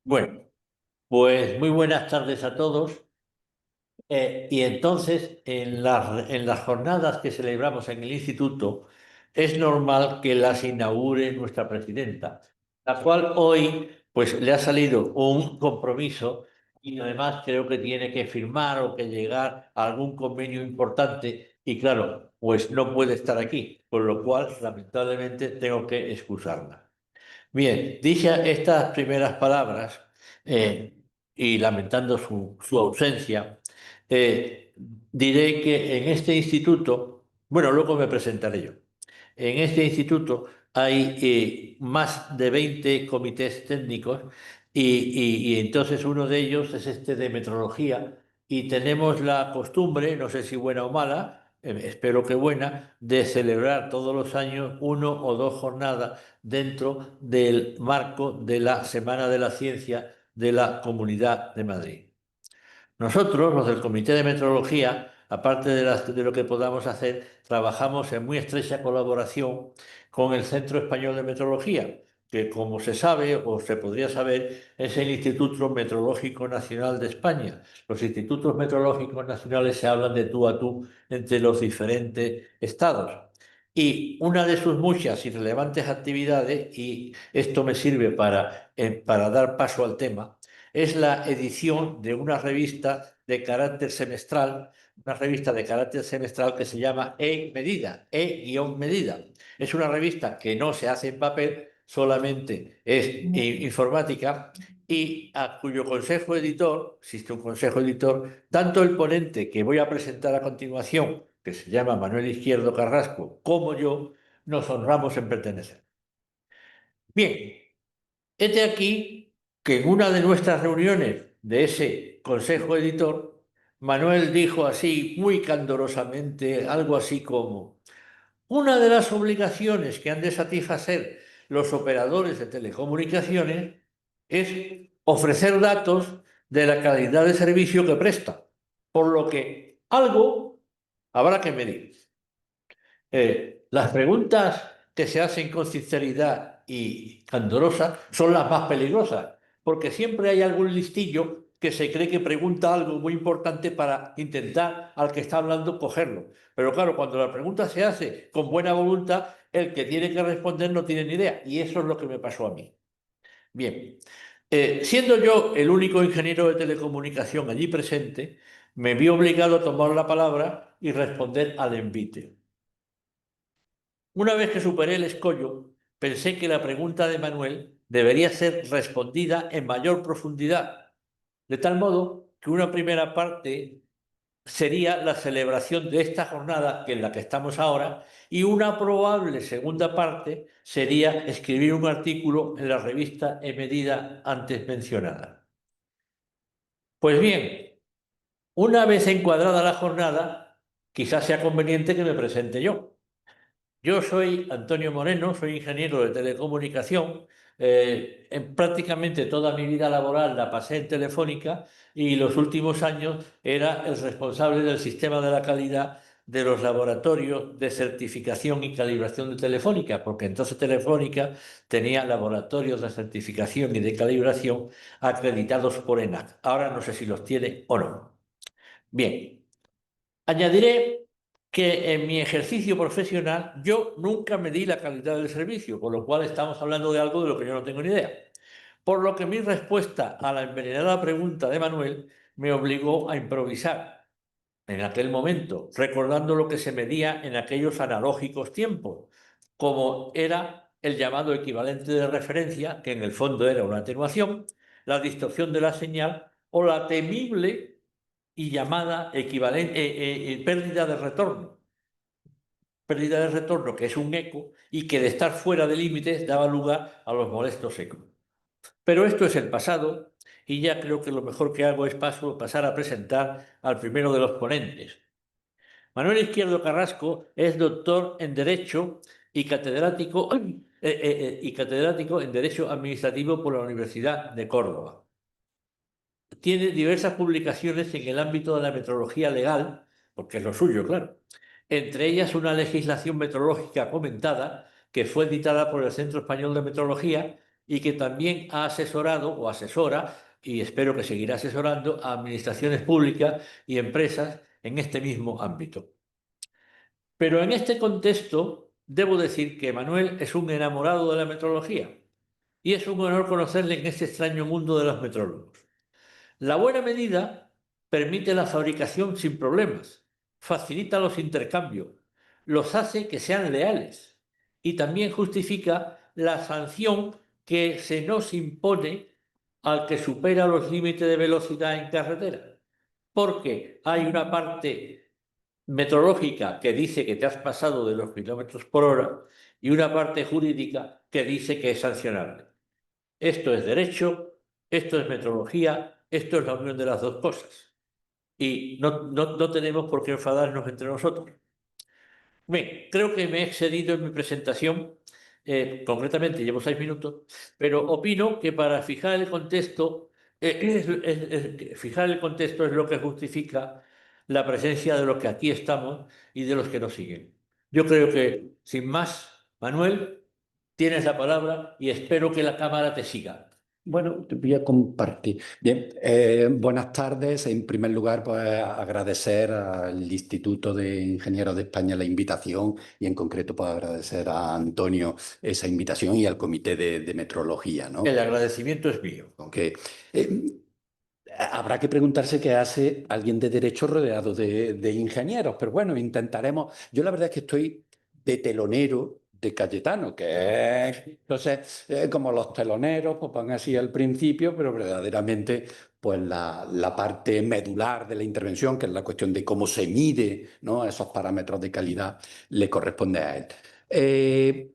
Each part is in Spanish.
Bueno, pues muy buenas tardes a todos. Y entonces, en las jornadas que celebramos en el instituto, es normal que las inaugure nuestra presidenta, la cual hoy pues le ha salido un compromiso y además creo que tiene que firmar o que llegar a algún convenio importante y claro, pues no puede estar aquí, con lo cual lamentablemente tengo que excusarla. Bien, dichas estas primeras palabras y lamentando su ausencia, diré que en este instituto, bueno, luego me presentaré yo. En este instituto hay más de 20 comités técnicos y entonces uno de ellos es este de metrología y tenemos la costumbre, no sé si buena o mala, espero que buena, de celebrar todos los años uno o dos jornadas dentro del marco de la Semana de la Ciencia de la Comunidad de Madrid. Nosotros, los del Comité de Metrología, aparte de lo que podamos hacer, trabajamos en muy estrecha colaboración con el Centro Español de Metrología, que como se sabe o se podría saber, es el Instituto Meteorológico Nacional de España. Los institutos meteorológicos nacionales se hablan de tú a tú entre los diferentes estados. Y una de sus muchas y relevantes actividades, y esto me sirve para dar paso al tema, es la edición de una revista de carácter semestral, que se llama E-Medida, E-Medida. Es una revista que no se hace en papel, solamente es informática y a cuyo consejo editor, existe un consejo editor, tanto el ponente que voy a presentar a continuación, que se llama Manuel Izquierdo Carrasco, como yo, nos honramos en pertenecer. Bien, hete aquí que en una de nuestras reuniones de ese consejo editor, Manuel dijo así, muy candorosamente, algo así como, una de las obligaciones que han de satisfacer los operadores de telecomunicaciones es ofrecer datos de la calidad de servicio que prestan, por lo que algo habrá que medir. Las preguntas que se hacen con sinceridad y candorosa son las más peligrosas, porque siempre hay algún listillo que se cree que pregunta algo muy importante para intentar al que está hablando cogerlo. Pero claro, cuando la pregunta se hace con buena voluntad, el que tiene que responder no tiene ni idea. Y eso es lo que me pasó a mí. Bien, siendo yo el único ingeniero de telecomunicación allí presente, me vi obligado a tomar la palabra y responder al envite. Una vez que superé el escollo, pensé que la pregunta de Manuel debería ser respondida en mayor profundidad, de tal modo que una primera parte sería la celebración de esta jornada, que en la que estamos ahora, y una probable segunda parte sería escribir un artículo en la revista E-Medida antes mencionada. Pues bien, una vez encuadrada la jornada, quizás sea conveniente que me presente yo. Yo soy Antonio Moreno, soy ingeniero de telecomunicación. En prácticamente toda mi vida laboral la pasé en Telefónica y los últimos años era el responsable del sistema de la calidad de los laboratorios de certificación y calibración de Telefónica, porque entonces Telefónica tenía laboratorios de certificación y de calibración acreditados por ENAC. Ahora no sé si los tiene o no. Bien. Añadiré que en mi ejercicio profesional yo nunca medí la calidad del servicio, con lo cual estamos hablando de algo de lo que yo no tengo ni idea. Por lo que mi respuesta a la envenenada pregunta de Manuel me obligó a improvisar en aquel momento, recordando lo que se medía en aquellos analógicos tiempos, como era el llamado equivalente de referencia, que en el fondo era una atenuación, la distorsión de la señal o la temible y llamada pérdida de retorno. Pérdida de retorno, que es un eco y que de estar fuera de límites daba lugar a los molestos ecos. Pero esto es el pasado y ya creo que lo mejor que hago es pasar a presentar al primero de los ponentes. Manuel Izquierdo Carrasco es doctor en Derecho y catedrático en Derecho Administrativo por la Universidad de Córdoba. Tiene diversas publicaciones en el ámbito de la metrología legal, porque es lo suyo, claro. Entre ellas una legislación metrológica comentada que fue editada por el Centro Español de Metrología y que también ha asesorado o asesora, y espero que seguirá asesorando, a administraciones públicas y empresas en este mismo ámbito. Pero en este contexto, debo decir que Manuel es un enamorado de la metrología y es un honor conocerle en este extraño mundo de los metrólogos. La buena medida permite la fabricación sin problemas, facilita los intercambios, los hace que sean leales y también justifica la sanción que se nos impone al que supera los límites de velocidad en carretera. Porque hay una parte metrológica que dice que te has pasado de los kilómetros por hora y una parte jurídica que dice que es sancionable. Esto es derecho, esto es metrología, esto es la unión de las dos cosas. Y no tenemos por qué enfadarnos entre nosotros. Bien, creo que me he excedido en mi presentación. Concretamente llevo 6 minutos, pero opino que para fijar el contexto, fijar el contexto es lo que justifica la presencia de los que aquí estamos y de los que nos siguen. Yo creo que, sin más, Manuel, tienes la palabra y espero que la cámara te siga. Bueno, te voy a compartir. Bien, buenas tardes. En primer lugar, pues agradecer al Instituto de Ingenieros de España la invitación y en concreto pues agradecer a Antonio esa invitación y al Comité de Metrología, ¿no? El agradecimiento es mío. Aunque habrá que preguntarse qué hace alguien de derecho rodeado de ingenieros, pero bueno, intentaremos. Yo la verdad es que estoy de telonero de Cayetano, que es, entonces, como los teloneros, pues van así al principio, pero verdaderamente, pues la parte medular de la intervención, que es la cuestión de cómo se mide, ¿no?, esos parámetros de calidad, le corresponde a él.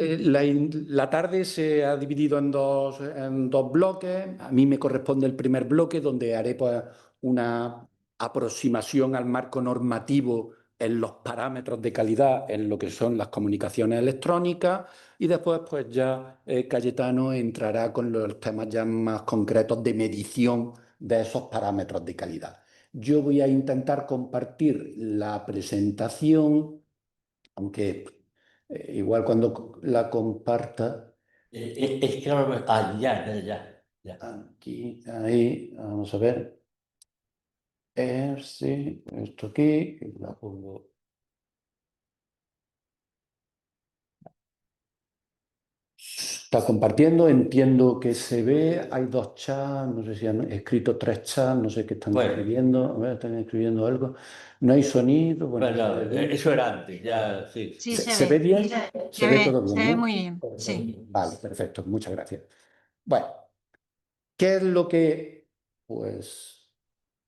La tarde se ha dividido en dos bloques. A mí me corresponde el primer bloque, donde haré pues, una aproximación al marco normativo en los parámetros de calidad en lo que son las comunicaciones electrónicas, y después pues ya Cayetano entrará con los temas ya más concretos de medición de esos parámetros de calidad. Yo voy a intentar compartir la presentación, aunque igual cuando la comparta. Es que ahora ya. Aquí, ahí, vamos a ver. Sí, esto aquí, la pongo. Está compartiendo, entiendo que se ve. Hay dos chats, no sé si han escrito 3 chats, no sé qué están Bueno, escribiendo. A ver, están escribiendo algo. No hay sonido. Bueno, bueno, eso era antes, ya sí. Sí, ¿Se ve bien? ¿Se ve todo bien, se ve no? muy bien, sí. Vale, perfecto, muchas gracias. Bueno, ¿qué es lo que, pues,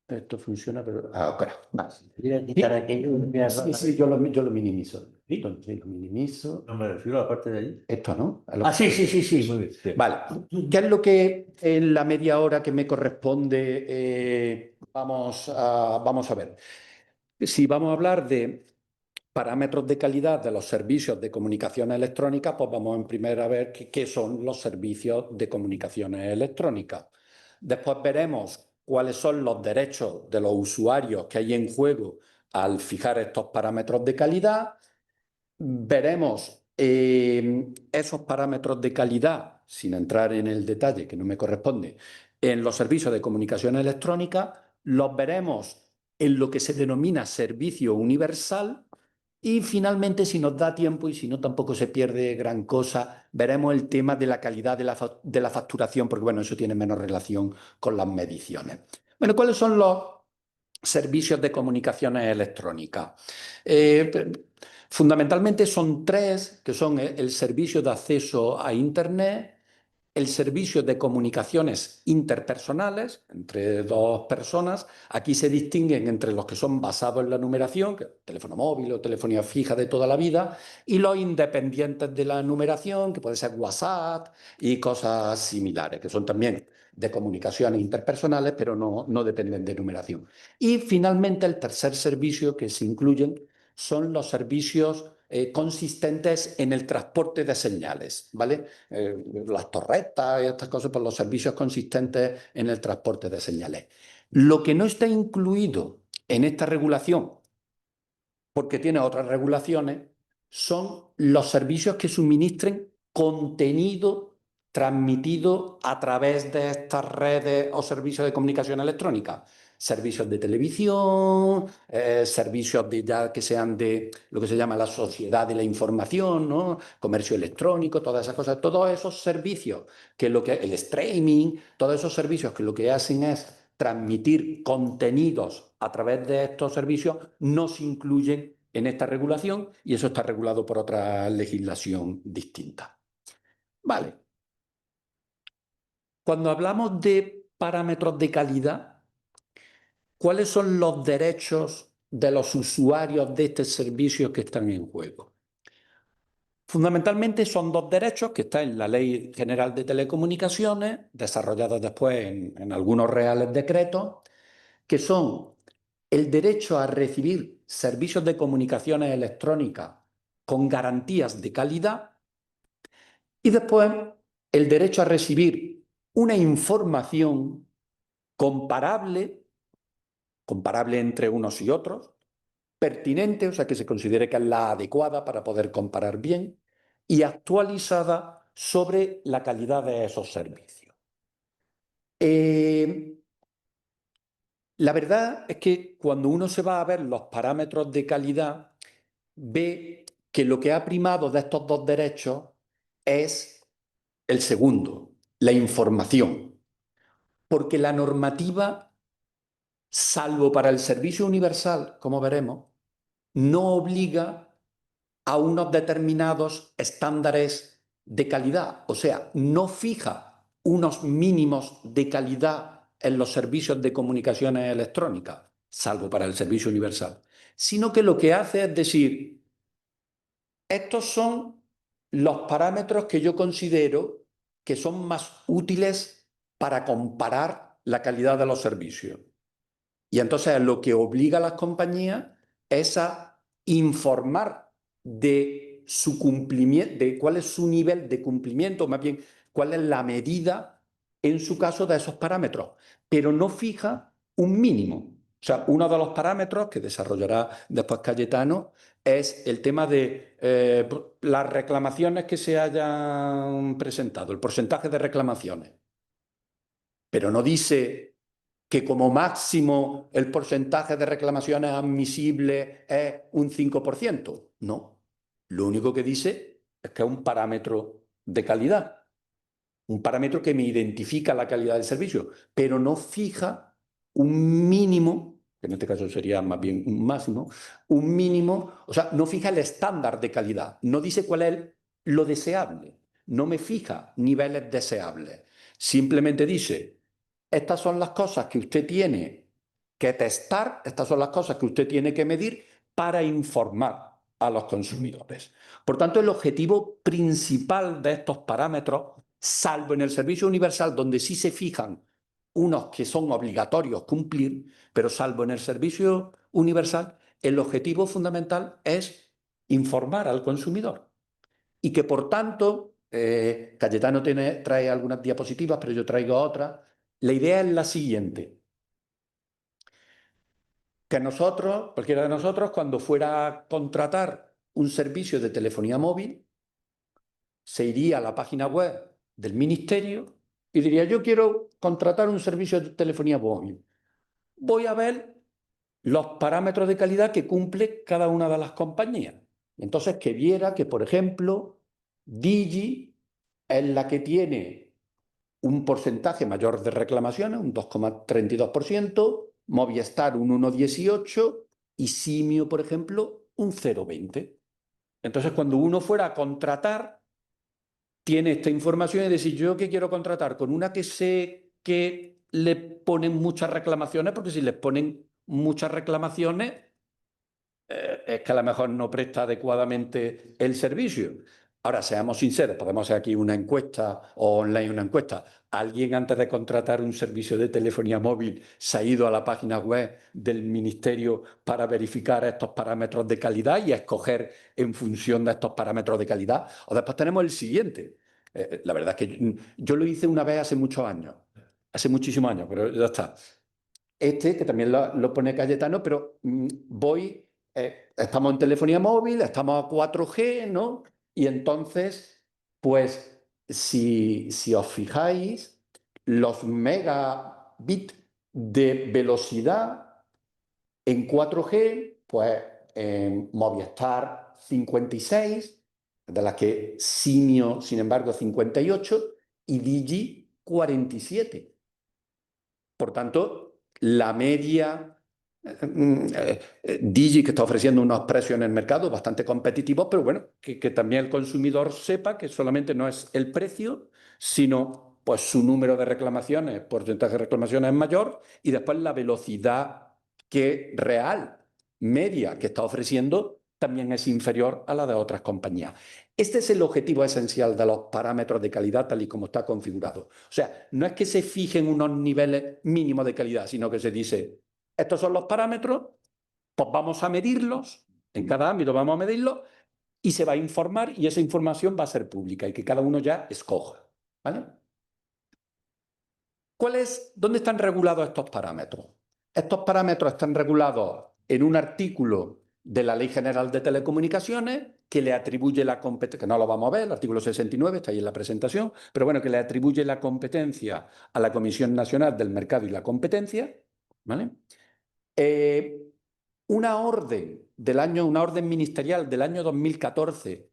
esto funciona, pero ahora, vale. Voy a quitar aquello. Sí, yo lo minimizo. Entonces, lo minimizo. No me refiero a la parte de allí. Esto, ¿no? Ah, sí, muy bien. Sí. Vale. ¿Qué es lo que en la media hora que me corresponde vamos a ver? Si vamos a hablar de parámetros de calidad de los servicios de comunicaciones electrónicas, pues vamos en primera a ver qué son los servicios de comunicaciones electrónicas. Después veremos cuáles son los derechos de los usuarios que hay en juego al fijar estos parámetros de calidad. Veremos esos parámetros de calidad, sin entrar en el detalle que no me corresponde, en los servicios de comunicación electrónica. Los veremos en lo que se denomina servicio universal. Y finalmente, si nos da tiempo y si no tampoco se pierde gran cosa, veremos el tema de la calidad de la facturación, porque bueno, eso tiene menos relación con las mediciones. Bueno, ¿cuáles son los servicios de comunicaciones electrónicas? Fundamentalmente son 3, que son el servicio de acceso a Internet, el servicio de comunicaciones interpersonales entre dos personas. Aquí se distinguen entre los que son basados en la numeración, que es teléfono móvil o telefonía fija de toda la vida, y los independientes de la numeración, que puede ser WhatsApp y cosas similares, que son también de comunicaciones interpersonales, pero no dependen de numeración. Y finalmente el tercer servicio que se incluyen son los servicios consistentes en el transporte de señales, ¿vale? Las torretas y estas cosas, por los servicios consistentes en el transporte de señales. Lo que no está incluido en esta regulación, porque tiene otras regulaciones, son los servicios que suministren contenido transmitido a través de estas redes o servicios de comunicación electrónica. Servicios de televisión, servicios ya que sean de lo que se llama la sociedad de la información, ¿no? Comercio electrónico, todas esas cosas, todos esos servicios, el streaming, todos esos servicios que lo que hacen es transmitir contenidos a través de estos servicios, no se incluyen en esta regulación y eso está regulado por otra legislación distinta. Vale. Cuando hablamos de parámetros de calidad, ¿cuáles son los derechos de los usuarios de este servicio que están en juego? Fundamentalmente son dos derechos que están en la Ley General de Telecomunicaciones, desarrollados después en algunos reales decretos, que son el derecho a recibir servicios de comunicaciones electrónicas con garantías de calidad y después el derecho a recibir una información comparable entre unos y otros, pertinente, o sea, que se considere que es la adecuada para poder comparar bien, y actualizada sobre la calidad de esos servicios. La verdad es que cuando uno se va a ver los parámetros de calidad, ve que lo que ha primado de estos dos derechos es el segundo, la información, porque la normativa, salvo para el servicio universal, como veremos, no obliga a unos determinados estándares de calidad, o sea, no fija unos mínimos de calidad en los servicios de comunicaciones electrónicas, salvo para el servicio universal, sino que lo que hace es decir, estos son los parámetros que yo considero que son más útiles para comparar la calidad de los servicios. Y entonces lo que obliga a las compañías es a informar de su cumplimiento, de cuál es su nivel de cumplimiento, más bien cuál es la medida en su caso de esos parámetros, pero no fija un mínimo. O sea, uno de los parámetros que desarrollará después Cayetano es el tema de las reclamaciones que se hayan presentado, el porcentaje de reclamaciones. Pero no dice que como máximo el porcentaje de reclamaciones admisibles es un 5%. No. Lo único que dice es que es un parámetro de calidad, un parámetro que me identifica la calidad del servicio, pero no fija un mínimo, que en este caso sería más bien un máximo, un mínimo, o sea, no fija el estándar de calidad, no dice cuál es lo deseable, no me fija niveles deseables, simplemente dice, estas son las cosas que usted tiene que testar, estas son las cosas que usted tiene que medir para informar a los consumidores. Por tanto, el objetivo principal de estos parámetros, salvo en el servicio universal, donde sí se fijan unos que son obligatorios cumplir, pero salvo en el servicio universal, el objetivo fundamental es informar al consumidor. Y que, por tanto, Cayetano trae algunas diapositivas, pero yo traigo otras. La idea es la siguiente. Que nosotros, cualquiera de nosotros, cuando fuera a contratar un servicio de telefonía móvil, se iría a la página web del ministerio y diría, yo quiero contratar un servicio de telefonía móvil. Voy a ver los parámetros de calidad que cumple cada una de las compañías. Entonces, que viera que, por ejemplo, Digi es la que tiene un porcentaje mayor de reclamaciones, un 2,32%, Movistar un 1,18% y Simio, por ejemplo, un 0,20%. Entonces, cuando uno fuera a contratar, tiene esta información y decir, yo que quiero contratar con una que sé que le ponen muchas reclamaciones, porque si les ponen muchas reclamaciones, es que a lo mejor no presta adecuadamente el servicio. Ahora, seamos sinceros, podemos hacer aquí una encuesta o online una encuesta. ¿Alguien antes de contratar un servicio de telefonía móvil se ha ido a la página web del ministerio para verificar estos parámetros de calidad y a escoger en función de estos parámetros de calidad? O después tenemos el siguiente. La verdad es que yo lo hice una vez hace muchos años, hace muchísimos años, pero ya está. Que también lo pone Cayetano, pero estamos en telefonía móvil, estamos a 4G, ¿no? Y entonces, pues si os fijáis, los megabits de velocidad en 4G, pues en Movistar 56, de las que Simio, sin embargo, 58 y Digi 47. Por tanto, la media, Digi, que está ofreciendo unos precios en el mercado bastante competitivos, pero bueno, que también el consumidor sepa que solamente no es el precio, sino pues su número de reclamaciones, porcentaje de reclamaciones es mayor, y después la velocidad que real, media, que está ofreciendo también es inferior a la de otras compañías. Este es el objetivo esencial de los parámetros de calidad tal y como está configurado. O sea, no es que se fijen unos niveles mínimos de calidad, sino que se dice, estos son los parámetros, pues vamos a medirlos, en cada ámbito vamos a medirlos, y se va a informar y esa información va a ser pública y que cada uno ya escoja. ¿Vale? ¿Dónde están regulados estos parámetros? Estos parámetros están regulados en un artículo de la Ley General de Telecomunicaciones que le atribuye la competencia, que no lo vamos a ver, el artículo 69 está ahí en la presentación, pero bueno, que le atribuye la competencia a la Comisión Nacional del Mercado y la Competencia, ¿vale? Una orden ministerial del año 2014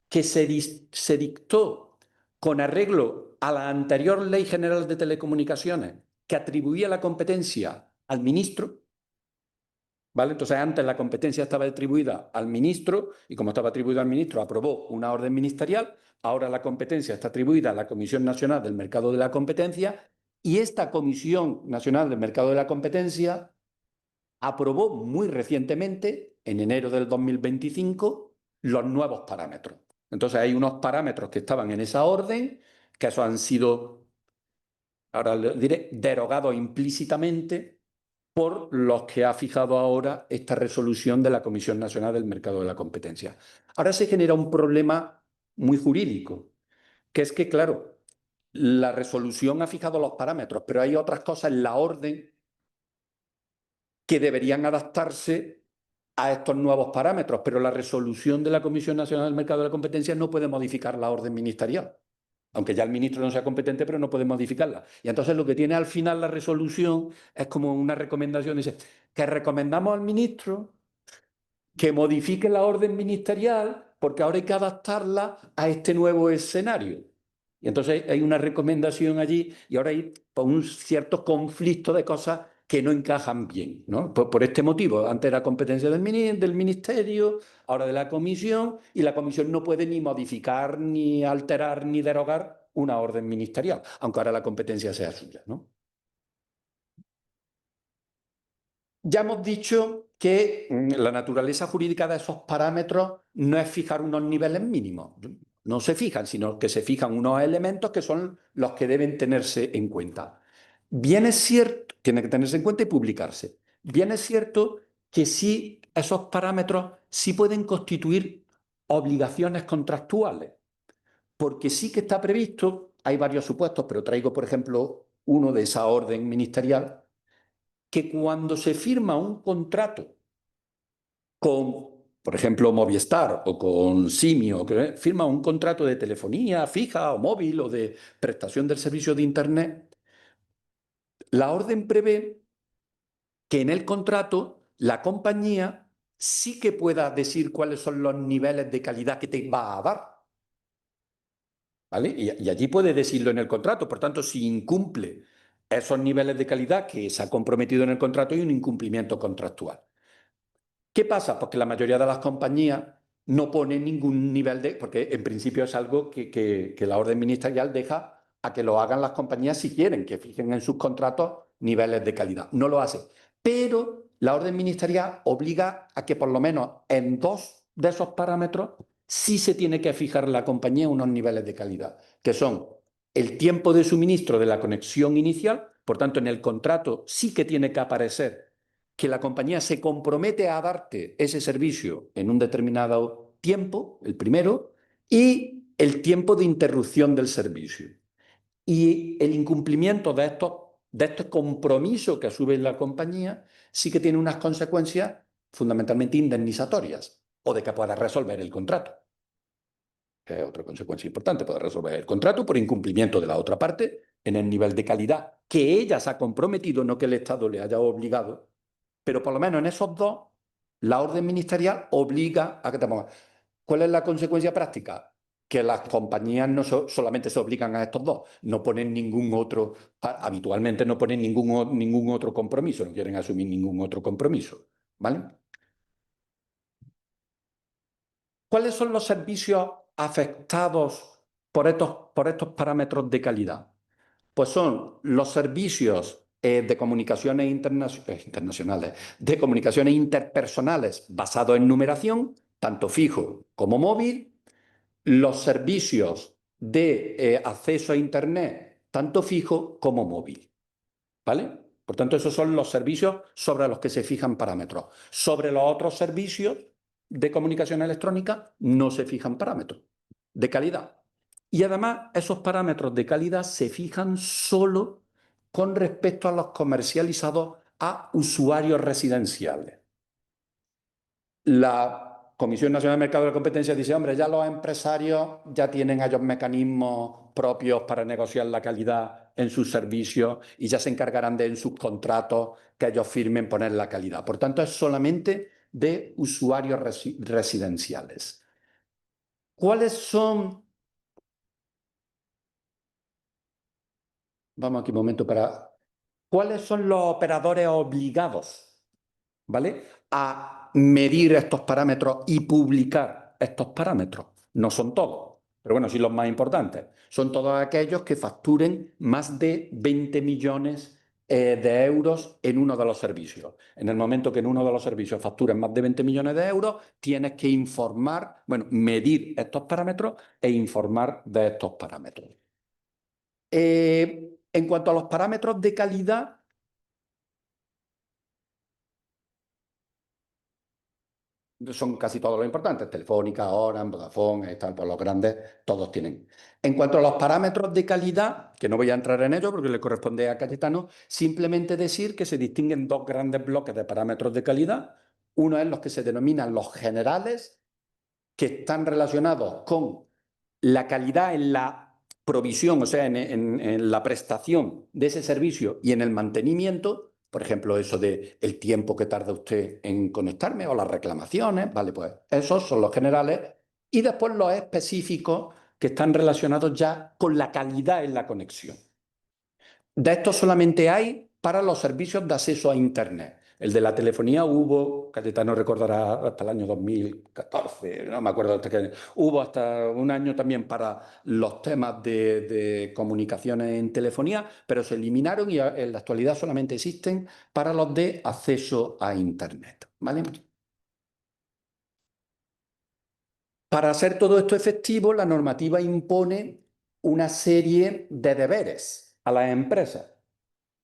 que se dictó con arreglo a la anterior Ley General de Telecomunicaciones que atribuía la competencia al ministro, ¿vale? Entonces antes la competencia estaba atribuida al ministro y como estaba atribuida al ministro aprobó una orden ministerial, ahora la competencia está atribuida a la Comisión Nacional del Mercado de la Competencia y esta Comisión Nacional del Mercado de la Competencia aprobó muy recientemente, en enero del 2025, los nuevos parámetros. Entonces hay unos parámetros que estaban en esa orden, que esos han sido, ahora les diré, derogados implícitamente por los que ha fijado ahora esta resolución de la Comisión Nacional del Mercado de la Competencia. Ahora se genera un problema muy jurídico, que es que, claro, la resolución ha fijado los parámetros, pero hay otras cosas en la orden que deberían adaptarse a estos nuevos parámetros, pero la resolución de la Comisión Nacional del Mercado de la Competencia no puede modificar la orden ministerial, aunque ya el ministro no sea competente, pero no puede modificarla. Y entonces lo que tiene al final la resolución es como una recomendación, dice, que recomendamos al ministro que modifique la orden ministerial porque ahora hay que adaptarla a este nuevo escenario. Y entonces hay una recomendación allí y ahora hay un cierto conflicto de cosas que no encajan bien, ¿no? Por este motivo, antes era competencia del ministerio, ahora de la comisión, y la comisión no puede ni modificar, ni alterar, ni derogar una orden ministerial, aunque ahora la competencia sea suya, ¿no? Ya hemos dicho que la naturaleza jurídica de esos parámetros no es fijar unos niveles mínimos. No se fijan, sino que se fijan unos elementos que son los que deben tenerse en cuenta. Bien es cierto, tiene que tenerse en cuenta y publicarse. Bien es cierto que sí, esos parámetros sí pueden constituir obligaciones contractuales, porque sí que está previsto, hay varios supuestos, pero traigo, por ejemplo, uno de esa orden ministerial, que cuando se firma un contrato con, por ejemplo, Movistar o con Simio, que firma un contrato de telefonía fija o móvil o de prestación del servicio de Internet, la orden prevé que en el contrato la compañía sí que pueda decir cuáles son los niveles de calidad que te va a dar. ¿Vale? Y allí puede decirlo en el contrato. Por tanto, si incumple esos niveles de calidad que se ha comprometido en el contrato, hay un incumplimiento contractual. ¿Qué pasa? Porque la mayoría de las compañías no ponen ningún nivel de... Porque en principio es algo que la orden ministerial deja a que lo hagan las compañías si quieren, que fijen en sus contratos niveles de calidad. No lo hace. Pero la orden ministerial obliga a que por lo menos en dos de esos parámetros sí se tiene que fijar la compañía unos niveles de calidad, que son el tiempo de suministro de la conexión inicial. Por tanto, en el contrato sí que tiene que aparecer que la compañía se compromete a darte ese servicio en un determinado tiempo, el primero, y el tiempo de interrupción del servicio. Y el incumplimiento de este compromiso que asume la compañía sí que tiene unas consecuencias fundamentalmente indemnizatorias o de que pueda resolver el contrato. es otra consecuencia importante, poder resolver el contrato por incumplimiento de la otra parte en el nivel de calidad que ella se ha comprometido, no que el Estado le haya obligado, pero por lo menos en esos dos, la orden ministerial obliga a que te pongas. ¿Cuál es la consecuencia práctica? Que las compañías no solamente se obligan a estos dos, no ponen ningún otro, habitualmente no ponen ningún otro compromiso, no quieren asumir ningún otro compromiso, ¿vale? ¿Cuáles son los servicios afectados por estos parámetros de calidad? Pues son los servicios de comunicaciones internacionales, de comunicaciones interpersonales basados en numeración, tanto fijo como móvil, los servicios de acceso a Internet, tanto fijo como móvil. ¿Vale? Por tanto, esos son los servicios sobre los que se fijan parámetros. Sobre los otros servicios de comunicación electrónica no se fijan parámetros de calidad. Y además, esos parámetros de calidad se fijan solo con respecto a los comercializados a usuarios residenciales. La Comisión Nacional del Mercado de la Competencia dice, hombre, ya los empresarios ya tienen ellos mecanismos propios para negociar la calidad en sus servicios y ya se encargarán de en sus contratos que ellos firmen poner la calidad. Por tanto, es solamente de usuarios residenciales. ¿Cuáles son? Vamos aquí un momento para... ¿Cuáles son los operadores obligados, ¿vale?, a medir estos parámetros y publicar estos parámetros? No son todos, pero bueno, sí los más importantes. Son todos aquellos que facturen más de 20 millones de euros en uno de los servicios. En el momento que en uno de los servicios facturen más de 20 millones de euros, tienes que informar, bueno, medir estos parámetros e informar de estos parámetros. En cuanto a los parámetros de calidad, son casi todos los importantes, Telefónica, Orange, Vodafone, están por los grandes, todos tienen. En cuanto a los parámetros de calidad, que no voy a entrar en ello porque le corresponde a Cayetano, simplemente decir que se distinguen dos grandes bloques de parámetros de calidad. Uno es los que se denominan los generales, que están relacionados con la calidad en la provisión, o sea, en la prestación de ese servicio y en el mantenimiento. Por ejemplo, eso de el tiempo que tarda usted en conectarme o las reclamaciones, vale, pues esos son los generales. Y después los específicos que están relacionados ya con la calidad en la conexión. De estos solamente hay para los servicios de acceso a Internet. El de la telefonía hubo, Cayetano recordará, hasta el año 2014, no me acuerdo hasta qué. Hubo hasta un año también para los temas de comunicaciones en telefonía, pero se eliminaron y en la actualidad solamente existen para los de acceso a Internet, ¿vale? Para hacer todo esto efectivo, la normativa impone una serie de deberes a las empresas.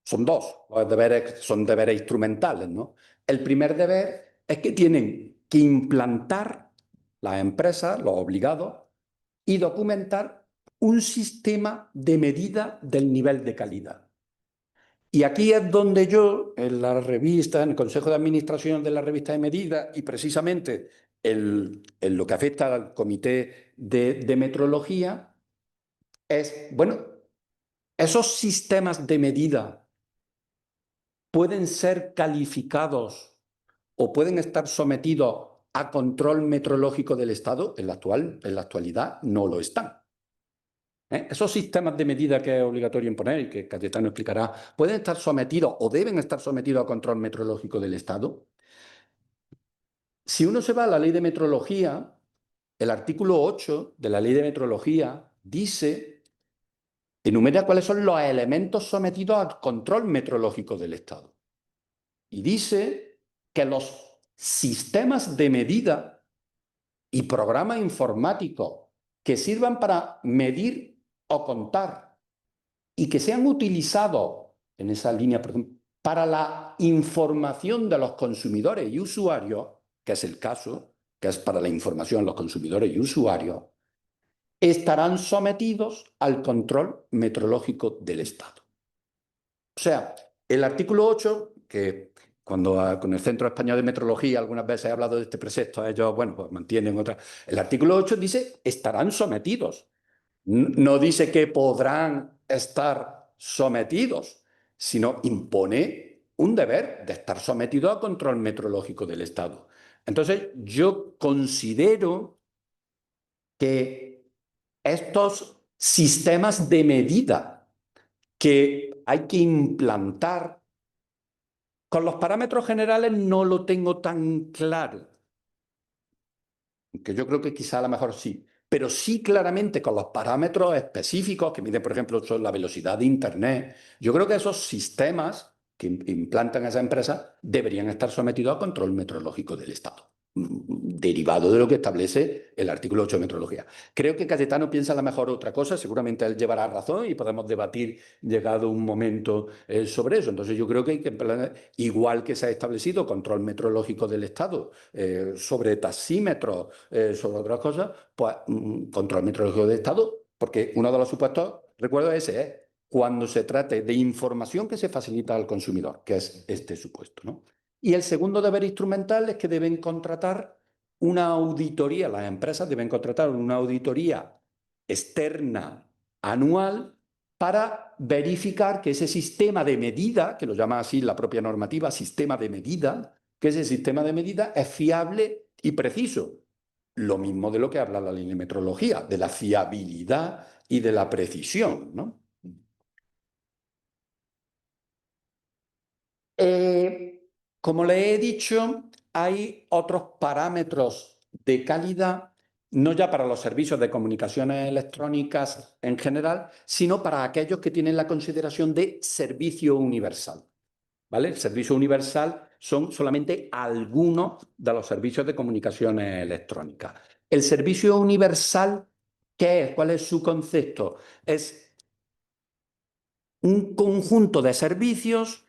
Son dos, los deberes son deberes instrumentales, ¿no? El primer deber es que tienen que implantar las empresas, los obligados, y documentar un sistema de medida del nivel de calidad. Y aquí es donde yo, en la revista, en el Consejo de Administración de la revista de medida, y precisamente en lo que afecta al Comité de Metrología, es, bueno, esos sistemas de medida pueden ser calificados o pueden estar sometidos a control metrológico del Estado. En la actualidad no lo están. Esos sistemas de medida que es obligatorio imponer y que Cayetano explicará, ¿pueden estar sometidos o deben estar sometidos a control metrológico del Estado? Si uno se va a la ley de metrología, el artículo 8 de la ley de metrología dice, enumera cuáles son los elementos sometidos al control metrológico del Estado. Y dice que los sistemas de medida y programas informáticos que sirvan para medir o contar y que sean utilizados en esa línea, por ejemplo, para la información de los consumidores y usuarios, que es el caso, que es para la información de los consumidores y usuarios, estarán sometidos al control metrológico del Estado. O sea, el artículo 8, que cuando con el Centro Español de Metrología algunas veces he hablado de este precepto, ellos, bueno, pues mantienen otra. El artículo 8 dice estarán sometidos. No dice que podrán estar sometidos, sino impone un deber de estar sometido a control metrológico del Estado. Entonces, yo considero que estos sistemas de medida que hay que implantar, con los parámetros generales no lo tengo tan claro, que yo creo que quizá a lo mejor sí, pero sí claramente con los parámetros específicos que miden, por ejemplo, son la velocidad de Internet. Yo creo que esos sistemas que implantan esas empresas deberían estar sometidos a control metrológico del Estado, derivado de lo que establece el artículo 8 de metrología. Creo que Cayetano piensa a lo mejor otra cosa, seguramente él llevará razón y podemos debatir llegado un momento sobre eso. Entonces yo creo que hay que, igual que se ha establecido control metrológico del Estado sobre taxímetros, sobre otras cosas, pues control metrológico del Estado, porque uno de los supuestos, recuerdo ese, es cuando se trate de información que se facilita al consumidor, que es este supuesto, ¿no? Y el segundo deber instrumental es que deben contratar una auditoría, las empresas deben contratar una auditoría externa anual para verificar que ese sistema de medida, que lo llama así la propia normativa, sistema de medida, que ese sistema de medida es fiable y preciso. Lo mismo de lo que habla la ley de metrología, de la fiabilidad y de la precisión, ¿no? Como le he dicho, hay otros parámetros de calidad, no ya para los servicios de comunicaciones electrónicas en general, sino para aquellos que tienen la consideración de servicio universal. ¿Vale? El servicio universal son solamente algunos de los servicios de comunicaciones electrónicas. El servicio universal, ¿qué es? ¿Cuál es su concepto? Es un conjunto de servicios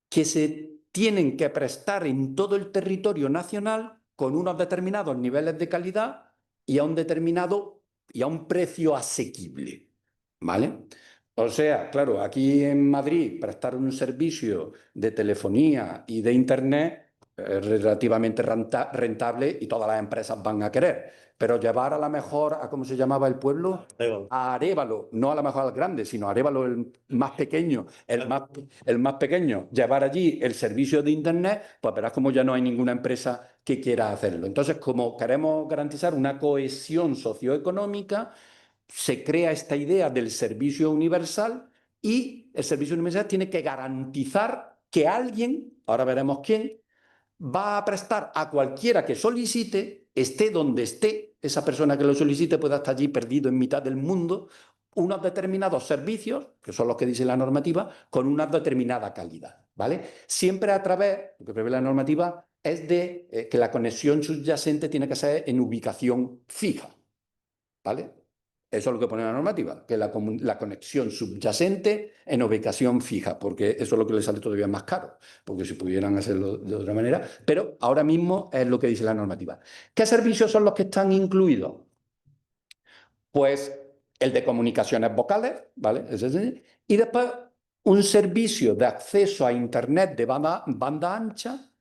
que se tienen que prestar en todo el territorio nacional con unos determinados niveles de calidad y a un determinado y a un precio asequible, ¿vale? O sea, claro, aquí en Madrid prestar un servicio de telefonía y de internet es relativamente rentable y todas las empresas van a querer. Pero llevar a la mejor, a cómo se llamaba el pueblo, a Arévalo, no a la mejor al grande, sino a Arévalo el más pequeño, el más pequeño, llevar allí el servicio de internet, pues verás como ya no hay ninguna empresa que quiera hacerlo. Entonces, como queremos garantizar una cohesión socioeconómica, se crea esta idea del servicio universal y el servicio universal tiene que garantizar que alguien, ahora veremos quién, va a prestar a cualquiera que solicite, esté donde esté, esa persona que lo solicite pueda estar allí perdido en mitad del mundo, unos determinados servicios, que son los que dice la normativa, con una determinada calidad, ¿vale? Siempre a través, lo que prevé la normativa, es de que la conexión subyacente tiene que ser en ubicación fija, ¿vale? Eso es lo que pone la normativa, que la conexión subyacente en ubicación fija, porque eso es lo que le sale todavía más caro, porque si pudieran hacerlo de otra manera, pero ahora mismo es lo que dice la normativa. ¿Qué servicios son los que están incluidos? Pues el de comunicaciones vocales, ¿vale? Y después un servicio de acceso a Internet de banda ancha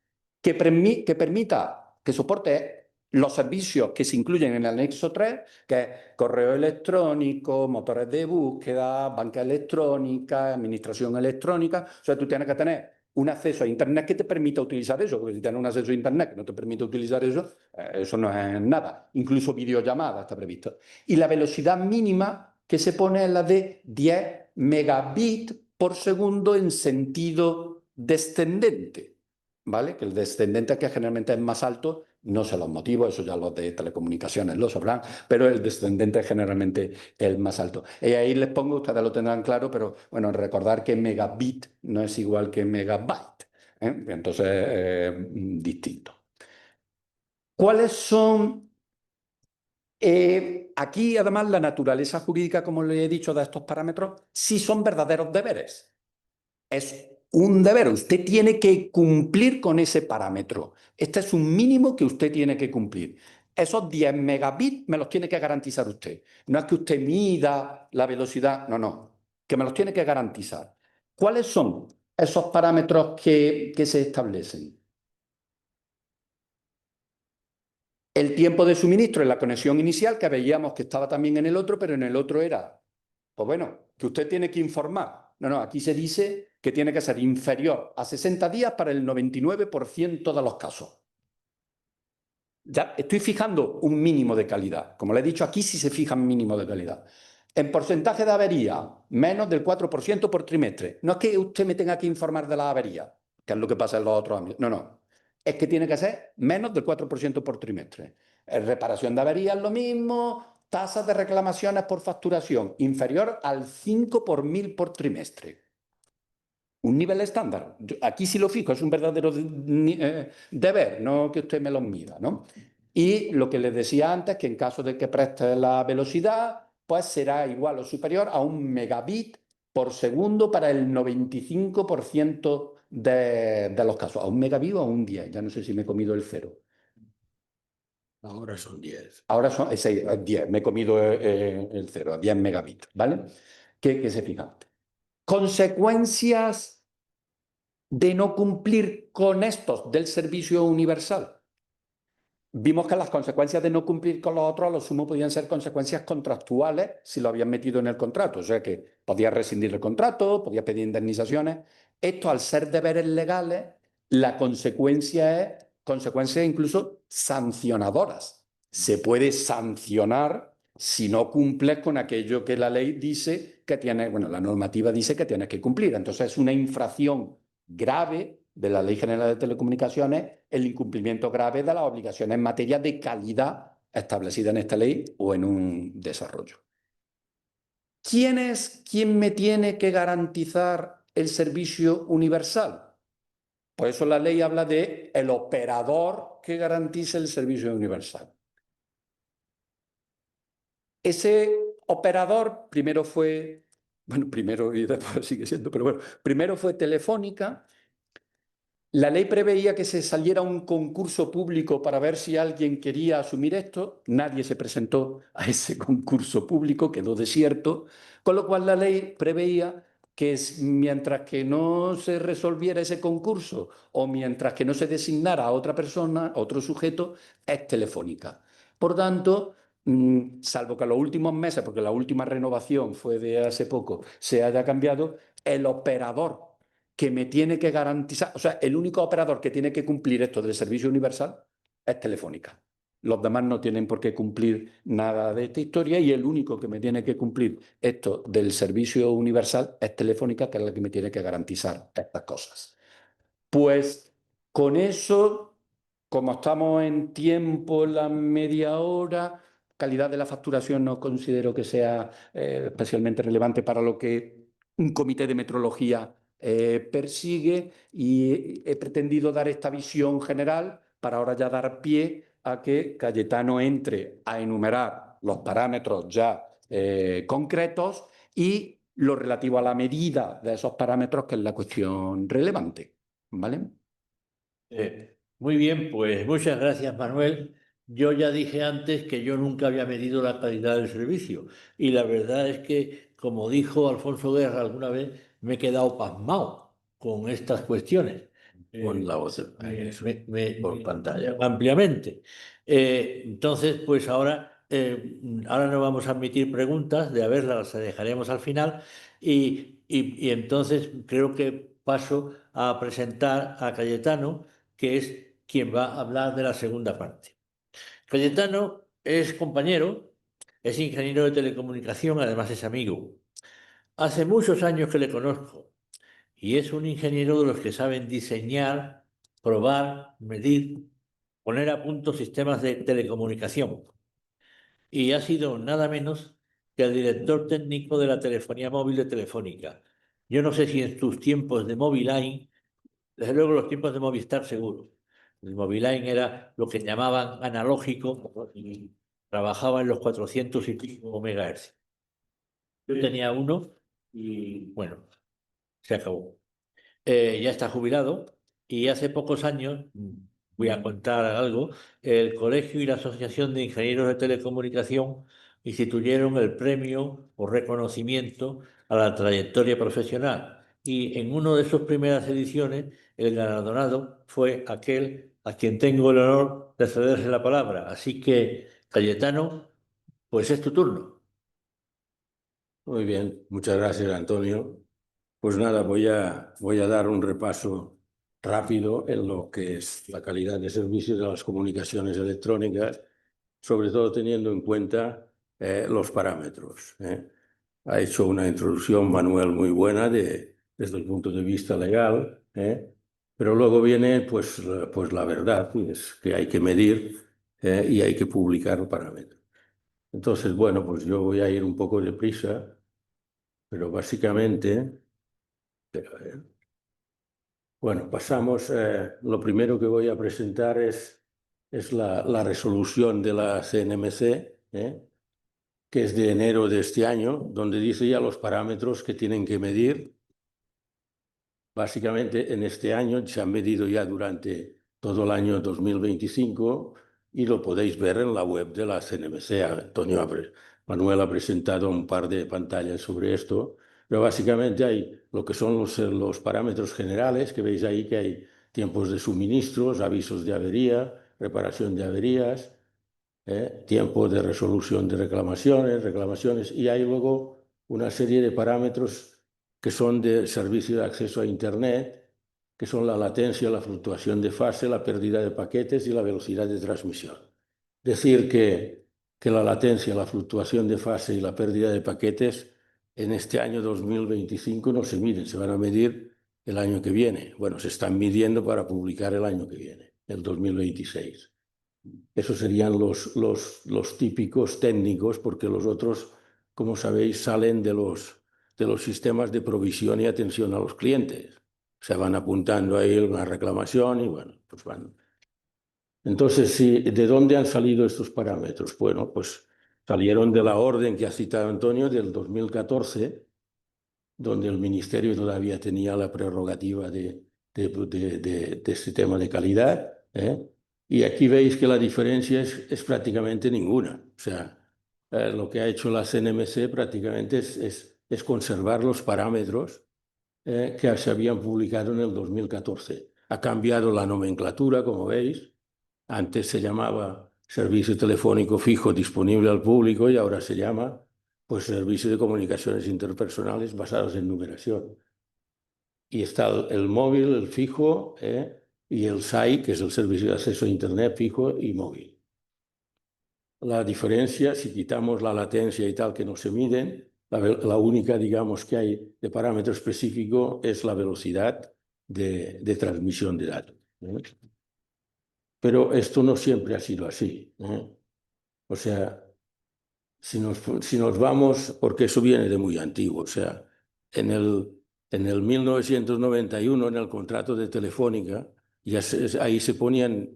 que permita, que soporte los servicios que se incluyen en el anexo 3, que es correo electrónico, motores de búsqueda, banca electrónica, administración electrónica. O sea, tú tienes que tener un acceso a Internet que te permita utilizar eso, porque si tienes un acceso a Internet que no te permite utilizar eso no es nada. Incluso videollamada está previsto. Y la velocidad mínima que se pone es la de 10 megabits por segundo en sentido descendente, ¿vale? Que el descendente, que generalmente es más alto, no sé los motivos, eso ya los de telecomunicaciones lo sabrán, pero el descendente generalmente es el más alto. Y ahí les pongo, ustedes lo tendrán claro, pero bueno, recordar que megabit no es igual que megabyte, ¿eh? Entonces, distinto. ¿Cuáles son aquí, además, la naturaleza jurídica, como le he dicho, de estos parámetros, sí son verdaderos deberes? Es un deber, usted tiene que cumplir con ese parámetro. Este es un mínimo que usted tiene que cumplir. Esos 10 megabits me los tiene que garantizar usted. No es que usted mida la velocidad, no, que me los tiene que garantizar. ¿Cuáles son? esos parámetros que se establecen. El tiempo de suministro en la conexión inicial, que veíamos que estaba también en el otro, pero en el otro era, pues bueno, que usted tiene que informar. No, aquí se dice que tiene que ser inferior a 60 días para el 99% de los casos. Ya estoy fijando un mínimo de calidad. Como le he dicho, aquí sí se fija un mínimo de calidad. En porcentaje de avería, menos del 4% por trimestre. No es que usted me tenga que informar de la avería, que es lo que pasa en los otros ámbitos. No, no. Es que tiene que ser menos del 4% por trimestre. Reparación de avería es lo mismo. Tasas de reclamaciones por facturación inferior al 5 por 1000 por trimestre. Un nivel estándar. Aquí sí lo fijo, es un verdadero deber, no que usted me lo mida, ¿no? Y lo que les decía antes, que en caso de que preste la velocidad, pues será igual o superior a 1 megabit por segundo para el 95% de los casos. A 1 megabit o a 10, ya no sé si me he comido el cero. Ahora son 10. Ahora son 10, me he comido el cero, a 10 megabits, ¿vale? ¿Qué se fija? Consecuencias de no cumplir con estos del servicio universal. Vimos que las consecuencias de no cumplir con los otros a lo sumo podían ser consecuencias contractuales si lo habían metido en el contrato. O sea que podía rescindir el contrato, podía pedir indemnizaciones. Esto, al ser deberes legales, la consecuencia es consecuencias incluso sancionadoras. Se puede sancionar si no cumples con aquello que la ley dice que tiene, bueno, la normativa dice que tienes que cumplir. Entonces es una infracción grave de la Ley General de Telecomunicaciones el incumplimiento grave de las obligaciones en materia de calidad establecidas en esta ley o en un desarrollo. ¿Quién es quien me tiene que garantizar el servicio universal? Por eso la ley habla de el operador que garantice el servicio universal. Ese operador primero fue, bueno, primero y después sigue siendo, pero bueno, primero fue Telefónica. La ley preveía que se saliera un concurso público para ver si alguien quería asumir esto. Nadie se presentó a ese concurso público, quedó desierto, con lo cual la ley preveía que mientras que no se resolviera ese concurso o mientras que no se designara a otra persona, a otro sujeto, es Telefónica. Por tanto, salvo que en los últimos meses, porque la última renovación fue de hace poco, se haya cambiado, el operador que me tiene que garantizar, o sea, el único operador que tiene que cumplir esto del servicio universal es Telefónica. Los demás no tienen por qué cumplir nada de esta historia y el único que me tiene que cumplir esto del servicio universal es Telefónica, que es la que me tiene que garantizar estas cosas. Pues con eso, como estamos en tiempo, la media hora, calidad de la facturación no considero que sea especialmente relevante para lo que un comité de metrología persigue, y he pretendido dar esta visión general para ahora ya dar pie a que Cayetano entre a enumerar los parámetros ya concretos y lo relativo a la medida de esos parámetros, que es la cuestión relevante. ¿Vale? Muy bien, pues muchas gracias, Manuel. Yo ya dije antes que yo nunca había medido la calidad del servicio y la verdad es que, como dijo Alfonso Guerra alguna vez, me he quedado pasmado con estas cuestiones. Pon la voz por pantalla. Ampliamente. Entonces, pues ahora no vamos a admitir preguntas, de haberlas las dejaremos al final y entonces creo que paso a presentar a Cayetano, que es quien va a hablar de la segunda parte. Cayetano es compañero, es ingeniero de telecomunicación, además es amigo. Hace muchos años que le conozco y es un ingeniero de los que saben diseñar, probar, medir, poner a punto sistemas de telecomunicación. Y ha sido nada menos que el director técnico de la telefonía móvil de Telefónica. Yo no sé si en tus tiempos de Moviline, desde luego los tiempos de Movistar seguro. El Moviline era lo que llamaban analógico y trabajaba en los 400 y pico megahercios. Yo tenía uno y bueno, se acabó. Ya está jubilado y hace pocos años, voy a contar algo, el Colegio y la Asociación de Ingenieros de Telecomunicación instituyeron el premio o reconocimiento a la trayectoria profesional. y en una de sus primeras ediciones el galardonado fue aquel a quien tengo el honor de cederse la palabra. Así que, Cayetano, pues es tu turno. Muy bien, muchas gracias, Antonio. Pues nada, voy a dar un repaso rápido en lo que es la calidad de servicios de las comunicaciones electrónicas, sobre todo teniendo en cuenta los parámetros. Ha hecho una introducción, Manuel, muy buena desde el punto de vista legal, pero luego viene pues la verdad, es que hay que medir y hay que publicar parámetros. Entonces, bueno, pues yo voy a ir un poco deprisa, pero básicamente, pero, bueno, pasamos, lo primero que voy a presentar es la resolución de la CNMC, que es de enero de este año, donde dice ya los parámetros que tienen que medir. Básicamente, en este año se han medido ya durante todo el año 2025 y lo podéis ver en la web de la CNMC. Manuel ha presentado un par de pantallas sobre esto, pero básicamente hay lo que son los parámetros generales, que veis ahí que hay tiempos de suministros, avisos de avería, reparación de averías, tiempo de resolución de reclamaciones, y hay luego una serie de parámetros que son de servicio de acceso a Internet, que son la latencia, la fluctuación de fase, la pérdida de paquetes y la velocidad de transmisión. Decir que la latencia, la fluctuación de fase y la pérdida de paquetes en este año 2025 no se miden, se van a medir el año que viene. Bueno, se están midiendo para publicar el año que viene, el 2026. Esos serían los típicos técnicos, porque los otros, como sabéis, salen de los sistemas de provisión y atención a los clientes. Se van apuntando ahí una reclamación y bueno, pues van. Entonces, ¿de dónde han salido estos parámetros? Bueno, pues salieron de la orden que ha citado Antonio del 2014, donde el Ministerio todavía tenía la prerrogativa de este tema de calidad, Y aquí veis que la diferencia es prácticamente ninguna. O sea, lo que ha hecho la CNMC prácticamente es conservar los parámetros que se habían publicado en el 2014. Ha cambiado la nomenclatura, como veis. Antes se llamaba servicio telefónico fijo disponible al público y ahora se llama pues servicio de comunicaciones interpersonales basados en numeración. Y está el móvil, el fijo, y el SAI, que es el servicio de acceso a Internet fijo y móvil. La diferencia, si quitamos la latencia y tal que no se miden, la única, digamos, que hay de parámetro específico es la velocidad de transmisión de datos. Pero esto no siempre ha sido así. O sea, si nos vamos, porque eso viene de muy antiguo, o sea, en el 1991, en el contrato de Telefónica, ahí se ponían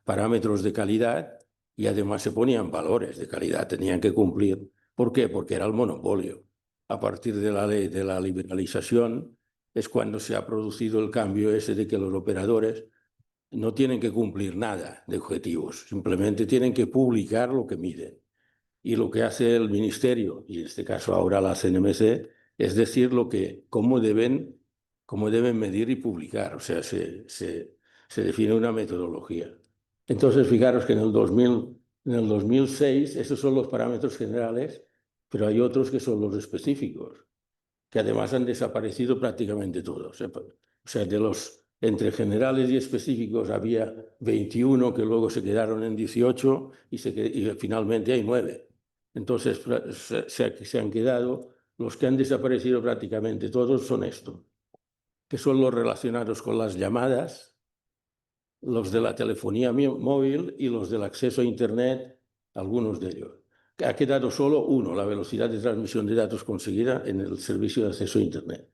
parámetros de calidad y además se ponían valores de calidad, tenían que cumplir. ¿Por qué? Porque era el monopolio. A partir de la ley de la liberalización es cuando se ha producido el cambio ese de que los operadores no tienen que cumplir nada de objetivos, simplemente tienen que publicar lo que miden. Y lo que hace el Ministerio, y en este caso ahora la CNMC, es decir cómo deben medir y publicar. O sea, se define una metodología. Entonces, fijaros que en el 2006, esos son los parámetros generales, pero hay otros que son los específicos, que además han desaparecido prácticamente todos. O sea, entre generales y específicos había 21 que luego se quedaron en 18 y finalmente hay 9. Entonces se han quedado, los que han desaparecido prácticamente todos son estos, que son los relacionados con las llamadas, los de la telefonía móvil y los del acceso a Internet, algunos de ellos. Ha quedado solo uno, la velocidad de transmisión de datos conseguida en el servicio de acceso a Internet.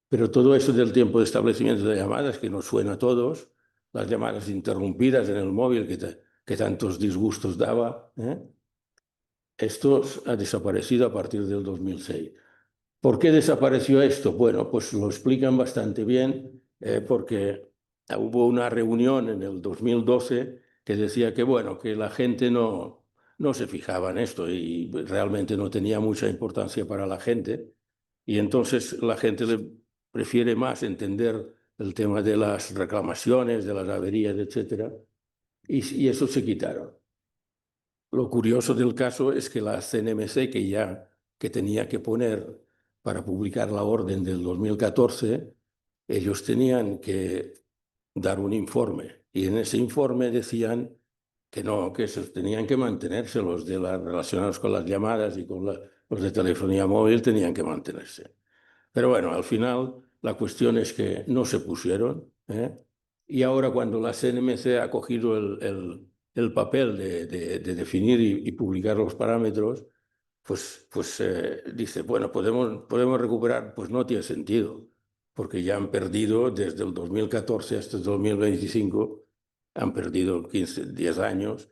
Pero todo eso del tiempo de establecimiento de llamadas, que nos suena a todos, las llamadas interrumpidas en el móvil que tantos disgustos daba, esto ha desaparecido a partir del 2006. ¿Por qué desapareció esto? Bueno, pues lo explican bastante bien, porque hubo una reunión en el 2012 que decía que, bueno, que la gente no se fijaba en esto y realmente no tenía mucha importancia para la gente. Y entonces la gente prefiere más entender el tema de las reclamaciones, de las averías, etcétera, y eso se quitaron. Lo curioso del caso es que la CNMC, que tenía que poner para publicar la orden del 2014, ellos tenían que dar un informe. Y en ese informe decían que no, que tenían que mantenerse los de las relacionados con las llamadas y con los de telefonía móvil tenían que mantenerse. Pero bueno, al final la cuestión es que no se pusieron, ¿eh? Y ahora cuando la CNMC ha cogido el papel de definir y publicar los parámetros, pues dice, bueno, podemos recuperar. Pues no tiene sentido, porque ya han perdido desde el 2014 hasta el 2025, han perdido 10 años,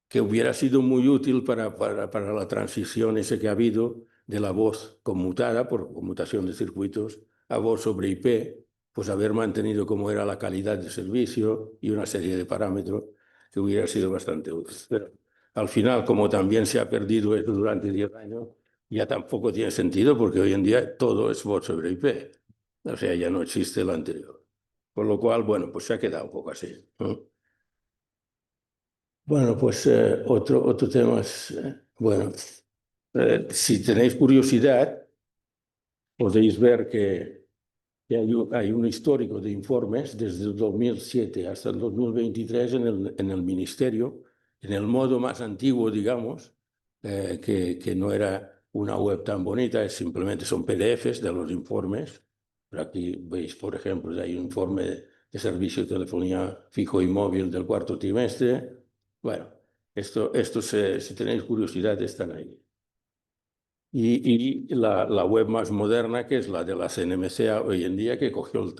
que hubiera sido muy útil para la transición ese que ha habido de la voz conmutada por conmutación de circuitos a voz sobre IP, pues haber mantenido como era la calidad de servicio y una serie de parámetros que hubiera sido bastante útil. Pero al final, como también se ha perdido eso durante 10 años, ya tampoco tiene sentido, porque hoy en día todo es voz sobre IP. O sea, ya no existe lo anterior. Con lo cual, bueno, pues se ha quedado un poco así, ¿no? Bueno, pues otro tema es, bueno, si tenéis curiosidad, podéis ver que hay un histórico de informes desde el 2007 hasta el 2023 en el Ministerio, en el modo más antiguo, digamos, que no era una web tan bonita, simplemente son PDFs de los informes. Pero aquí veis, por ejemplo, hay un informe de servicio de telefonía fijo y móvil del cuarto trimestre. Bueno, esto si tenéis curiosidad, están ahí. Y la web más moderna, que es la de la CNMC hoy en día, que cogió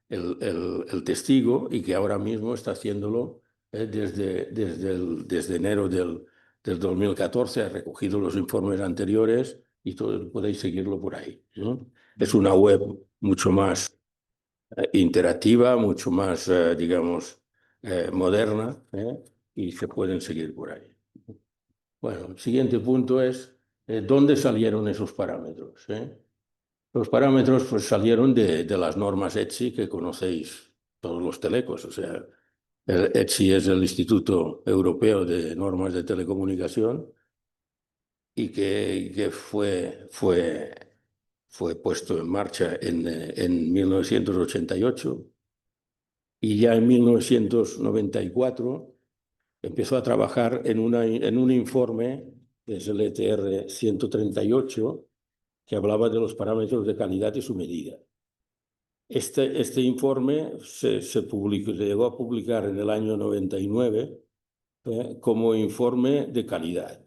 el testigo y que ahora mismo está haciéndolo desde enero del 2014, ha recogido los informes anteriores y podéis seguirlo por ahí, ¿no? Es una web mucho más interactiva, mucho más, digamos, moderna, y se pueden seguir por ahí. Bueno, el siguiente punto es ¿dónde salieron esos parámetros? Los parámetros pues, salieron de las normas ETSI que conocéis todos los telecos. O sea, el ETSI es el Instituto Europeo de Normas de Telecomunicación y que fue puesto en marcha en 1988, y ya en 1994 empezó a trabajar en un informe, que es el ETR 138, que hablaba de los parámetros de calidad y su medida. Este informe se llegó a publicar en el año 99 como informe de calidad,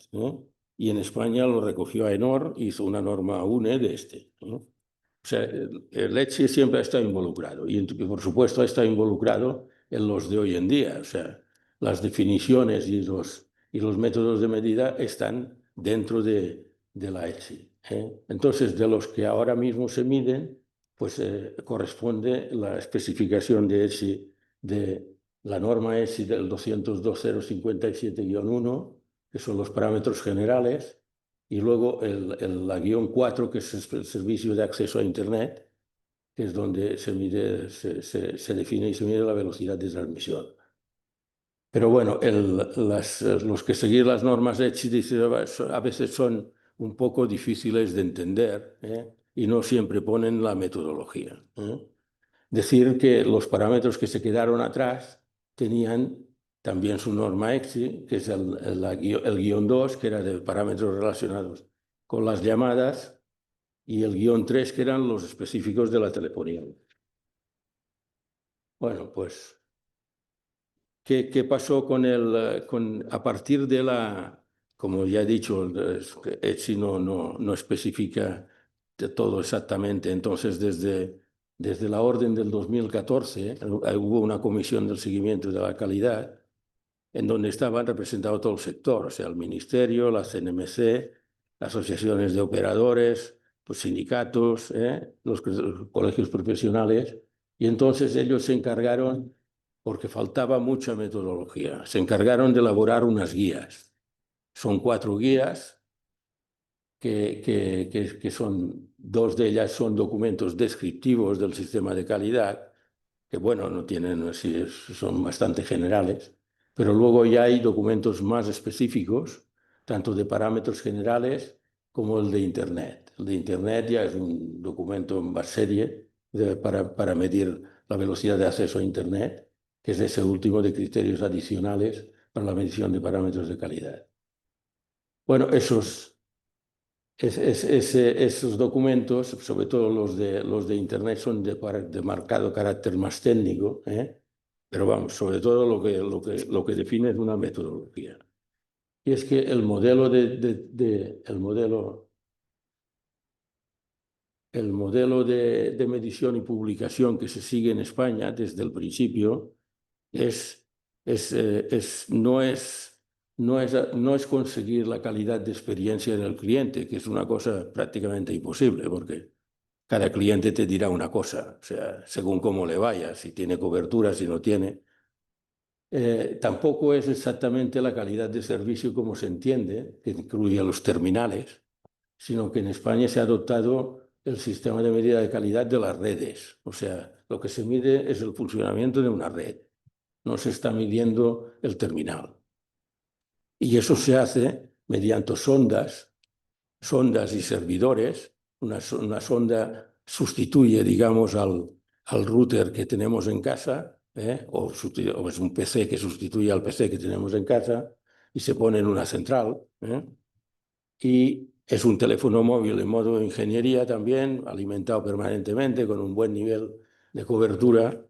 y en España lo recogió AENOR, hizo una norma UNE de este, ¿no? O sea, el ETSI siempre ha estado involucrado y por supuesto ha estado involucrado en los de hoy en día. O sea, las definiciones y los métodos de medida están dentro de la ETSI, Entonces, de los que ahora mismo se miden, pues corresponde la especificación de ETSI, de la norma ETSI del 202.057-1, que son los parámetros generales, y luego la guión 4, que es el servicio de acceso a Internet, que es donde se define y se mide la velocidad de transmisión. Pero bueno, los que seguir las normas ETSI a veces son un poco difíciles de entender, y no siempre ponen la metodología. Decir que los parámetros que se quedaron atrás tenían también su norma ETSI, que es el guión 2, que era de parámetros relacionados con las llamadas, y el guión 3, que eran los específicos de la telefonía. Bueno, pues, ¿qué pasó a partir de como ya he dicho, ETSI no especifica todo exactamente? Entonces, desde la orden del 2014, hubo una comisión del seguimiento de la calidad en donde estaban representados todo el sector, o sea, el Ministerio, la CNMC, asociaciones de operadores, pues sindicatos, los colegios profesionales, y entonces ellos se encargaron, porque faltaba mucha metodología, se encargaron de elaborar unas guías. Son 4 guías que son, dos de ellas son documentos descriptivos del sistema de calidad, que bueno, no tienen, así, son bastante generales, pero luego ya hay documentos más específicos, tanto de parámetros generales como el de Internet. El de Internet ya es un documento en serie para medir la velocidad de acceso a Internet, que es ese último de criterios adicionales para la medición de parámetros de calidad. Bueno, esos documentos, sobre todo los de Internet, son de marcado carácter más técnico, ¿eh? Pero vamos, sobre todo lo que define es una metodología. Y es que el modelo de medición y publicación que se sigue en España desde el principio no es conseguir la calidad de experiencia del cliente, que es una cosa prácticamente imposible, porque cada cliente te dirá una cosa, o sea, según cómo le vaya, si tiene cobertura, si no tiene. Tampoco es exactamente la calidad de servicio como se entiende, que incluye los terminales, sino que en España se ha adoptado el sistema de medida de calidad de las redes. O sea, lo que se mide es el funcionamiento de una red, no se está midiendo el terminal. Y eso se hace mediante sondas y servidores. Una sonda sustituye, digamos, al router que tenemos en casa, o es un PC que sustituye al PC que tenemos en casa y se pone en una central. Y es un teléfono móvil en modo de ingeniería también, alimentado permanentemente con un buen nivel de cobertura,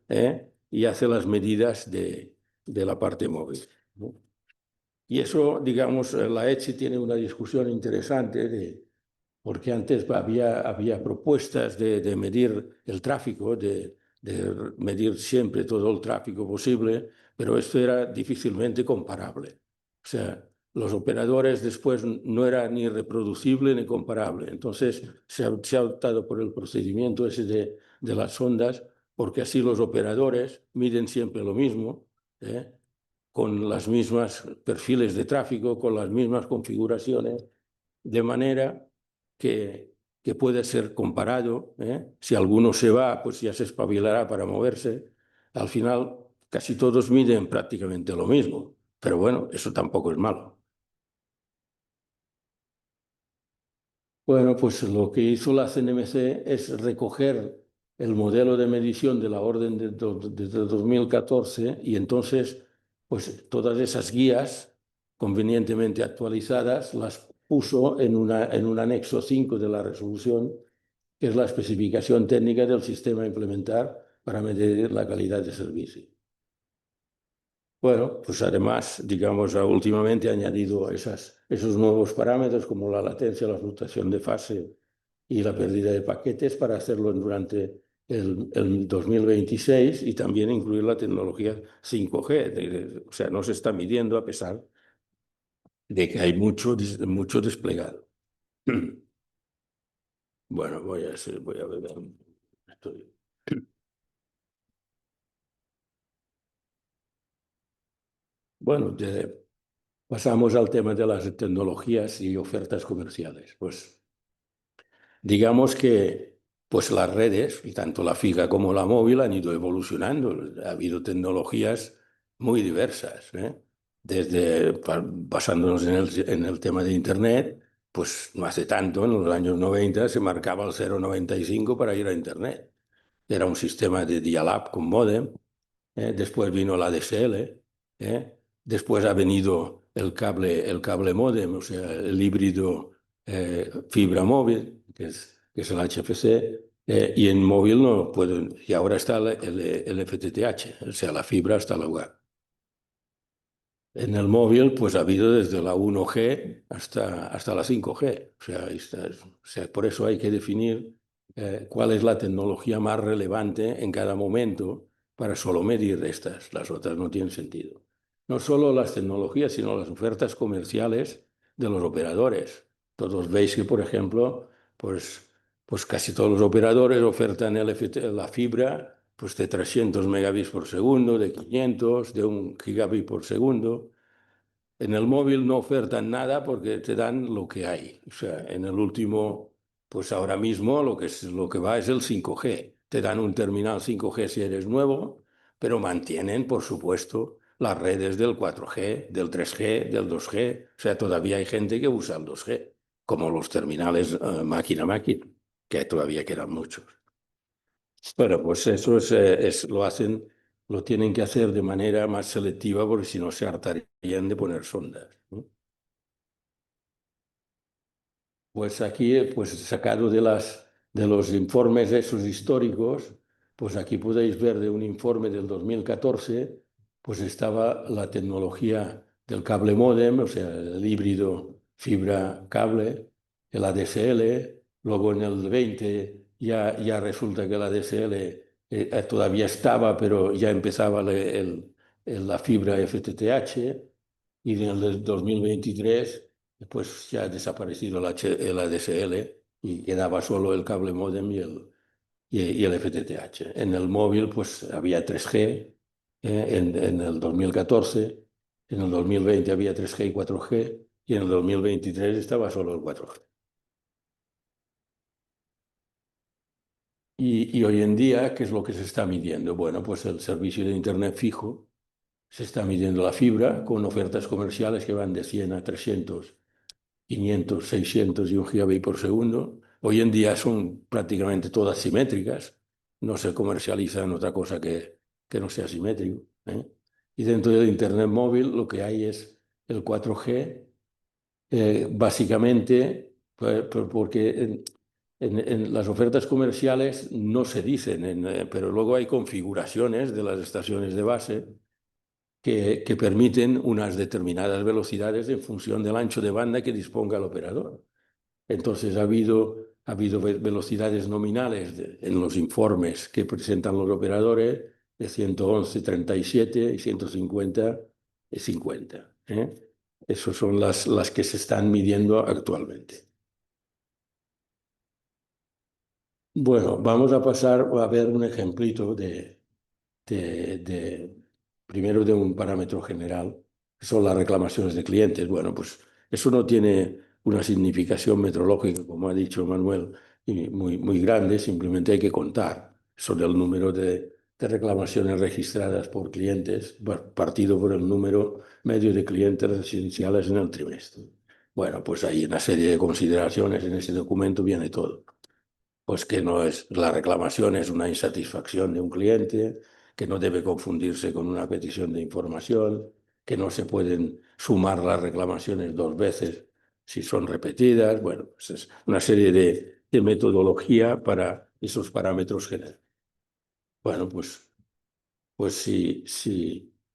y hace las medidas de la parte móvil, ¿no? Y eso, digamos, la ETSI tiene una discusión interesante porque antes había propuestas de medir el tráfico, de medir siempre todo el tráfico posible, pero esto era difícilmente comparable. O sea, los operadores después no era ni reproducible ni comparable. Entonces se ha optado por el procedimiento ese de las sondas, porque así los operadores miden siempre lo mismo, con las mismas perfiles de tráfico, con las mismas configuraciones, de manera que puede ser comparado. Si alguno se va, pues ya se espabilará para moverse. Al final, casi todos miden prácticamente lo mismo, pero bueno, eso tampoco es malo. Bueno, pues lo que hizo la CNMC es recoger el modelo de medición de la orden desde 2014 y entonces, pues todas esas guías convenientemente actualizadas las puso en un anexo 5 de la resolución, que es la especificación técnica del sistema a implementar para medir la calidad de servicio. Bueno, pues además, digamos, últimamente ha añadido esos nuevos parámetros como la latencia, la fluctuación de fase y la pérdida de paquetes para hacerlo durante el 2026 y también incluir la tecnología 5G. O sea, no se está midiendo a pesar de que hay mucho desplegado. Bueno, voy a beber. Bueno, pasamos al tema de las tecnologías y ofertas comerciales. Pues digamos que pues las redes, y tanto la fija como la móvil, han ido evolucionando. Ha habido tecnologías muy diversas, basándonos en el tema de Internet, pues no hace tanto, en los años 90, se marcaba el 0,95 para ir a Internet. Era un sistema de dial-up con módem. Después vino la DSL. Después ha venido el cable módem, o sea, el híbrido fibra móvil, que es el HFC. Y en móvil no pueden. Y ahora está el FTTH, o sea, la fibra hasta el hogar. En el móvil, pues ha habido desde la 1G hasta la 5G. O sea, por eso hay que definir cuál es la tecnología más relevante en cada momento para solo medir estas. Las otras no tienen sentido. No solo las tecnologías, sino las ofertas comerciales de los operadores. Todos veis que, por ejemplo, pues casi todos los operadores ofertan la fibra pues de 300 megabits por segundo, de 500, de 1 gigabit por segundo. En el móvil no ofertan nada porque te dan lo que hay. O sea, en el último, pues ahora mismo lo que va es el 5G. Te dan un terminal 5G si eres nuevo, pero mantienen, por supuesto, las redes del 4G, del 3G, del 2G. O sea, todavía hay gente que usa el 2G, como los terminales máquina a máquina, que todavía quedan muchos. Bueno, pues eso lo tienen que hacer de manera más selectiva porque si no se hartarían de poner sondas, ¿no? Pues aquí, pues sacado de los informes esos históricos, pues aquí podéis ver de un informe del 2014, pues estaba la tecnología del cable módem, o sea, el híbrido fibra-cable, el ADSL, luego en el 20 ya resulta que el ADSL todavía estaba, pero ya empezaba la fibra FTTH, y en el 2023 pues ya ha desaparecido el ADSL y quedaba solo el cable módem y el FTTH. En el móvil pues había 3G en el 2014, en el 2020 había 3G y 4G y en el 2023 estaba solo el 4G. Y hoy en día, ¿qué es lo que se está midiendo? Bueno, pues el servicio de Internet fijo, se está midiendo la fibra con ofertas comerciales que van de 100 a 300, 500, 600 y 1 gigabit por segundo. Hoy en día son prácticamente todas simétricas. No se comercializan otra cosa que no sea simétrico, ¿eh? Y dentro del Internet móvil lo que hay es el 4G, básicamente porque en las ofertas comerciales no se dicen, pero luego hay configuraciones de las estaciones de base que permiten unas determinadas velocidades en función del ancho de banda que disponga el operador. Entonces ha habido velocidades nominales en los informes que presentan los operadores de 111, 37 y 150, 50. Esas son las que se están midiendo actualmente. Bueno, vamos a pasar a ver un ejemplito primero de un parámetro general, que son las reclamaciones de clientes. Bueno, pues eso no tiene una significación metrológica, como ha dicho Manuel, y muy grande, simplemente hay que contar sobre el número de reclamaciones registradas por clientes, partido por el número medio de clientes residenciales en el trimestre. Bueno, pues hay una serie de consideraciones, en ese documento viene todo. Pues que no es, la reclamación es una insatisfacción de un cliente, que no debe confundirse con una petición de información, que no se pueden sumar las reclamaciones 2 veces si son repetidas. Bueno, pues es una serie de metodología para esos parámetros generales. Bueno, pues sí.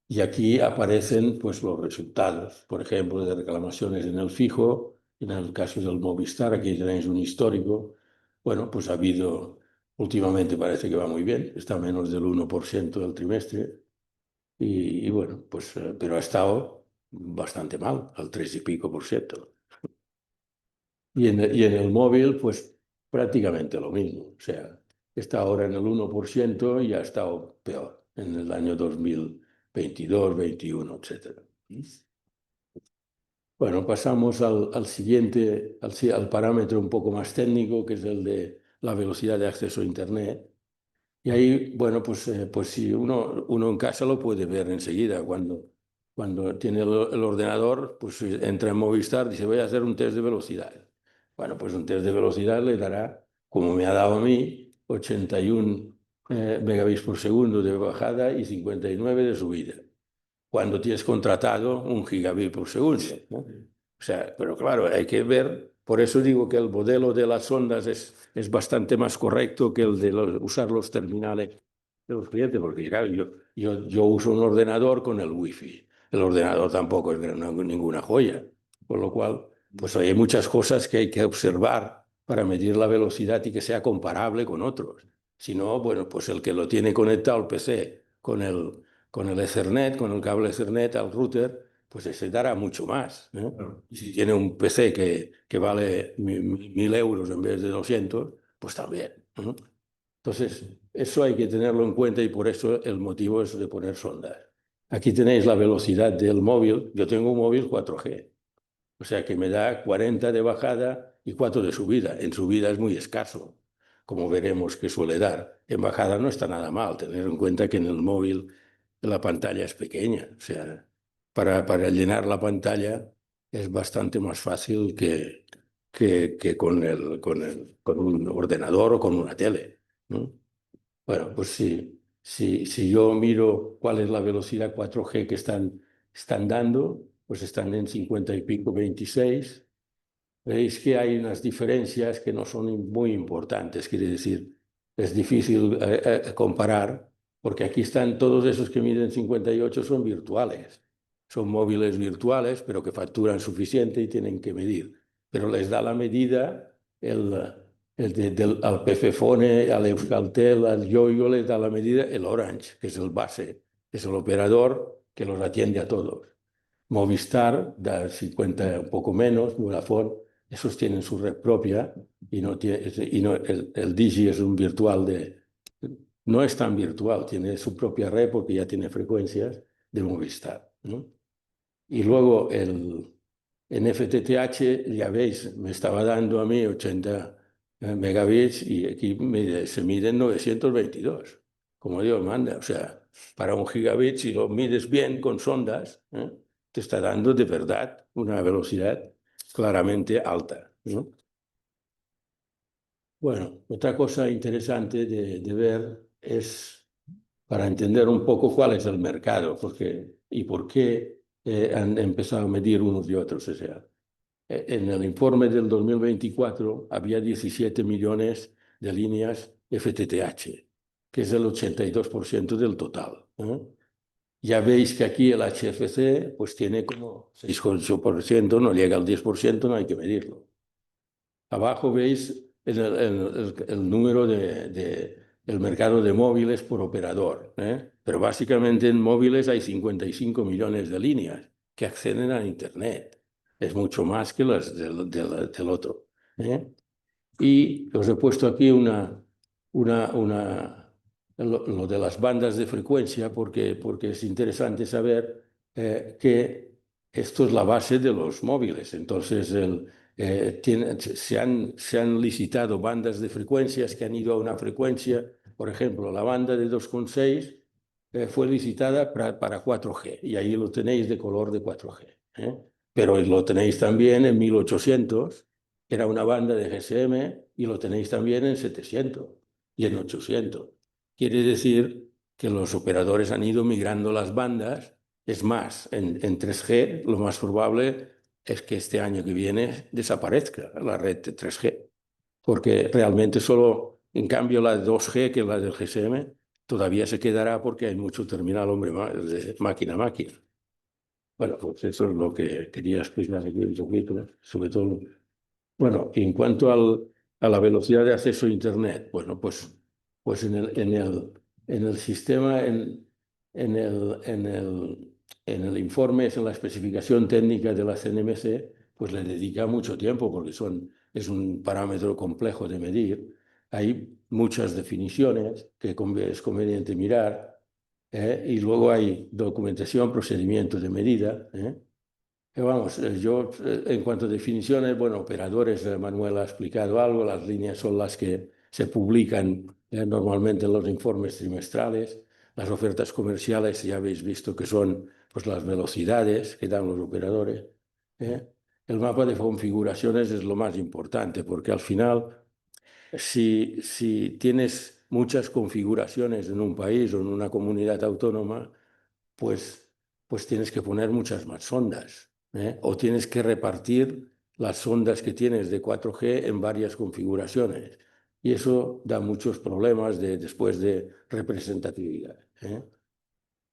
Y aquí aparecen pues, los resultados, por ejemplo, de reclamaciones en el fijo. En el caso del Movistar, aquí tenéis un histórico. Bueno, pues últimamente parece que va muy bien, está a menos del 1% del trimestre. Y bueno, pues, pero ha estado bastante mal, al 3 y pico por ciento. Y en el móvil, pues prácticamente lo mismo. O sea, está ahora en el 1% y ha estado peor en el año 2022, 21, etc. Bueno, pasamos al siguiente, al parámetro un poco más técnico, que es el de la velocidad de acceso a Internet. Y ahí, bueno, pues si uno en casa lo puede ver enseguida. Cuando tiene el ordenador, pues entra en Movistar y dice, voy a hacer un test de velocidad. Bueno, pues un test de velocidad le dará, como me ha dado a mí, 81 megabits por segundo de bajada y 59 de subida, cuando tienes contratado 1 gigabit por segundo, ¿no? O sea, pero claro, hay que ver, por eso digo que el modelo de las ondas es bastante más correcto que el de usar los terminales de los clientes, porque claro, yo uso un ordenador con el wifi. El ordenador tampoco es ninguna joya, con lo cual, pues hay muchas cosas que hay que observar para medir la velocidad y que sea comparable con otros. Si no, bueno, pues el que lo tiene conectado al PC con el Ethernet, con el cable Ethernet al router, pues ese dará mucho más, ¿eh? Y si tiene un PC que vale 1.000 euros en vez de 200, pues también, ¿eh? Entonces, eso hay que tenerlo en cuenta y por eso el motivo es de poner sondas. Aquí tenéis la velocidad del móvil. Yo tengo un móvil 4G, o sea que me da 40 de bajada y 4 de subida. En subida es muy escaso, como veremos que suele dar. En bajada no está nada mal, tener en cuenta que en el móvil la pantalla es pequeña. O sea, para llenar la pantalla es bastante más fácil que con un ordenador o con una tele, ¿no? Bueno, pues si yo miro cuál es la velocidad 4G que están dando, pues están en 50 y pico, 26. Veis que hay unas diferencias que no son muy importantes, quiere decir, es difícil comparar, porque aquí están todos esos que miden 58 son virtuales. Son móviles virtuales, pero que facturan suficiente y tienen que medir. Pero les da la medida al Pefefone, al Euskaltel, al Yoigo, les da la medida el Orange, que es el base, es el operador que los atiende a todos. Movistar da 50, un poco menos, Vodafone, esos tienen su red propia y el Digi es un virtual no es tan virtual, tiene su propia red porque ya tiene frecuencias de Movistar, ¿no? Y luego en FTTH, ya veis, me estaba dando a mí 80 megabits y aquí se miden 922, como Dios manda. O sea, para 1 gigabit, si lo mides bien con sondas, te está dando de verdad una velocidad claramente alta, ¿no? Bueno, otra cosa interesante de ver es para entender un poco cuál es el mercado y por qué han empezado a medir unos y otros. O sea, en el informe del 2024 había 17 millones de líneas FTTH, que es el 82% del total, ¿eh? Ya veis que aquí el HFC pues tiene como 6,8%, no llega al 10%, no hay que medirlo. Abajo veis el número el mercado de móviles por operador, ¿eh? Pero básicamente en móviles hay 55 millones de líneas que acceden a Internet. Es mucho más que las del otro, ¿eh? Y os he puesto aquí lo de las bandas de frecuencia porque es interesante saber que esto es la base de los móviles. Entonces, se han licitado bandas de frecuencias que han ido a una frecuencia. Por ejemplo, la banda de 2,6 fue licitada para 4G y ahí lo tenéis de color de 4G, ¿eh? Pero lo tenéis también en 1800, que era una banda de GSM, y lo tenéis también en 700 y en 800. Quiere decir que los operadores han ido migrando las bandas. Es más, en 3G lo más probable es que este año que viene desaparezca la red de 3G, porque realmente solo, en cambio, la de 2G, que es la del GSM, todavía se quedará porque hay mucho terminal hombre de máquina a máquina. Bueno, pues eso es lo que quería explicar aquí un poquito, sobre todo. Bueno, en cuanto a la velocidad de acceso a Internet, bueno, pues en el sistema, en el informe, en la especificación técnica de la CNMC, pues le dedica mucho tiempo porque es un parámetro complejo de medir. Hay muchas definiciones que es conveniente mirar, y luego hay documentación, procedimientos de medida, Vamos, yo en cuanto a definiciones, bueno, operadores, Manuel ha explicado algo, las líneas son las que se publican normalmente en los informes trimestrales, las ofertas comerciales ya habéis visto que son pues, las velocidades que dan los operadores, ¿eh? El mapa de configuraciones es lo más importante porque al final, si tienes muchas configuraciones en un país o en una comunidad autónoma, pues, pues tienes que poner muchas más sondas, ¿eh? O tienes que repartir las sondas que tienes de 4G en varias configuraciones. Y eso da muchos problemas después de representatividad, ¿eh?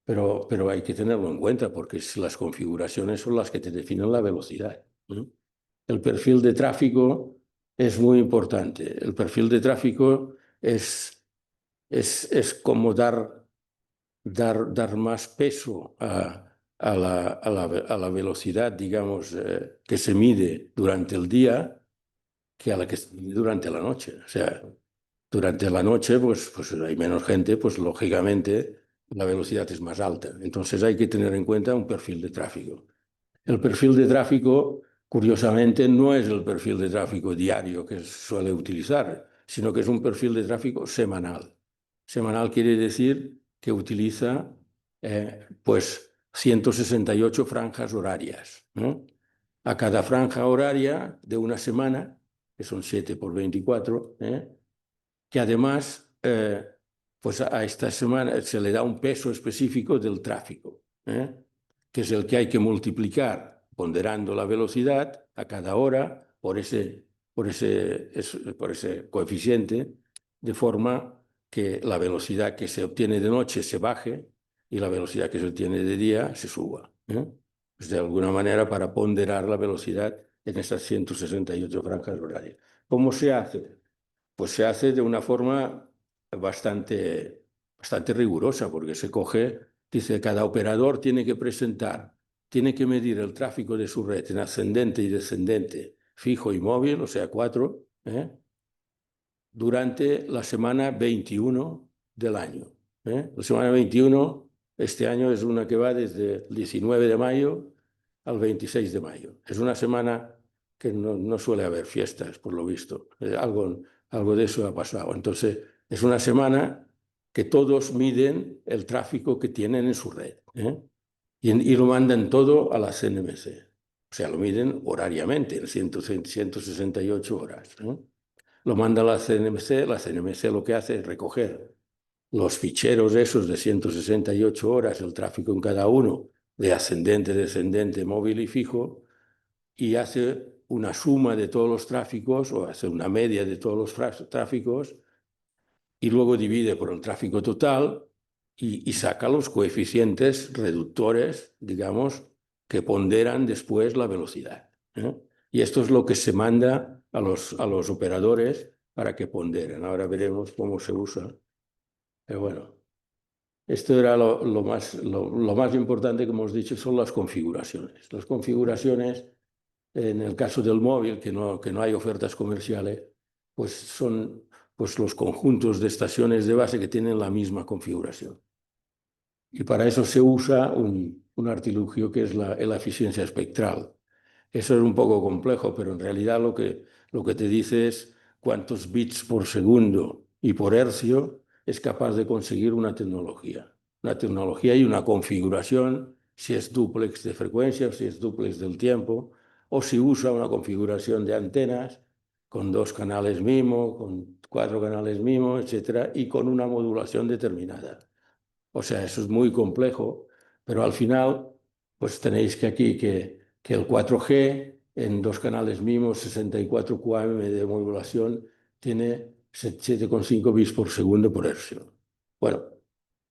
Pero hay que tenerlo en cuenta porque las configuraciones son las que te definen la velocidad, ¿eh? El perfil de tráfico es muy importante. El perfil de tráfico es como dar más peso a la velocidad, digamos, que se mide durante el día que a la que se mide durante la noche. O sea, durante la noche, pues hay menos gente, pues lógicamente la velocidad es más alta. Entonces hay que tener en cuenta un perfil de tráfico. El perfil de tráfico, curiosamente, no es el perfil de tráfico diario que suele utilizar, sino que es un perfil de tráfico semanal. Semanal quiere decir que utiliza pues 168 franjas horarias, ¿no? A cada franja horaria de una semana, que son 7 por 24, que además pues a esta semana se le da un peso específico del tráfico, que es el que hay que multiplicar ponderando la velocidad a cada hora por ese coeficiente, de forma que la velocidad que se obtiene de noche se baje y la velocidad que se obtiene de día se suba. Pues de alguna manera para ponderar la velocidad en esas 168 franjas horarias. ¿Cómo se hace? Pues se hace de una forma bastante rigurosa, porque se coge, dice, cada operador tiene que presentar, tiene que medir el tráfico de su red en ascendente y descendente, fijo y móvil, o sea, 4, durante la semana 21 del año. La semana 21, este año es una que va desde el 19 de mayo al 26 de mayo. Es una semana que no suele haber fiestas, por lo visto. Algo de eso ha pasado. Entonces, es una semana que todos miden el tráfico que tienen en su red, y lo mandan todo a la CNMC. O sea, lo miden horariamente, en 168 horas. Lo manda a la CNMC lo que hace es recoger los ficheros esos de 168 horas, el tráfico en cada uno, de ascendente, descendente, móvil y fijo, y hace una suma de todos los tráficos, o hace una media de todos los tráficos, y luego divide por el tráfico total y saca los coeficientes reductores, digamos, que ponderan después la velocidad. Y esto es lo que se manda a los operadores para que ponderen. Ahora veremos cómo se usa. Pero bueno, esto era lo más importante que hemos dicho, son las configuraciones. Las configuraciones, en el caso del móvil, que no hay ofertas comerciales, pues son pues los conjuntos de estaciones de base que tienen la misma configuración. Y para eso se usa un artilugio que es la eficiencia espectral. Eso es un poco complejo, pero en realidad lo que te dice es cuántos bits por segundo y por hercio es capaz de conseguir una tecnología. Una tecnología y una configuración, si es dúplex de frecuencia o si es dúplex del tiempo, o si usa una configuración de antenas con 2 canales MIMO, con 4 canales MIMO, etcétera, y con una modulación determinada. O sea, eso es muy complejo, pero al final, pues tenéis que aquí que el 4G en 2 canales MIMO, 64 QAM de modulación, tiene 7,5 bits por segundo por hercio. Bueno,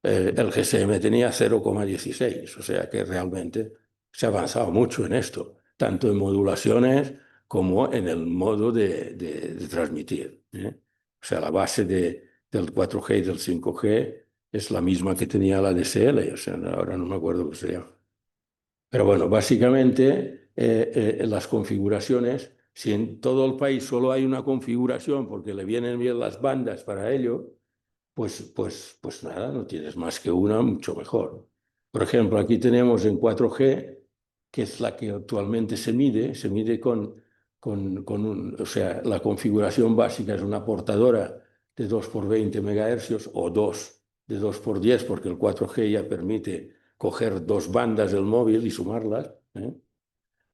el GSM tenía 0,16, o sea que realmente se ha avanzado mucho en esto, tanto en modulaciones como en el modo de transmitir. O sea, la base del 4G y del 5G es la misma que tenía la DSL, o sea, ahora no me acuerdo qué se llama. Pero bueno, básicamente las configuraciones, si en todo el país solo hay una configuración porque le vienen bien las bandas para ello, pues nada, no tienes más que una, mucho mejor. Por ejemplo, aquí tenemos en 4G, que es la que actualmente se mide o sea, la configuración básica es una portadora de 2 por 20 MHz o 2 de 2 por 10, porque el 4G ya permite coger 2 bandas del móvil y sumarlas.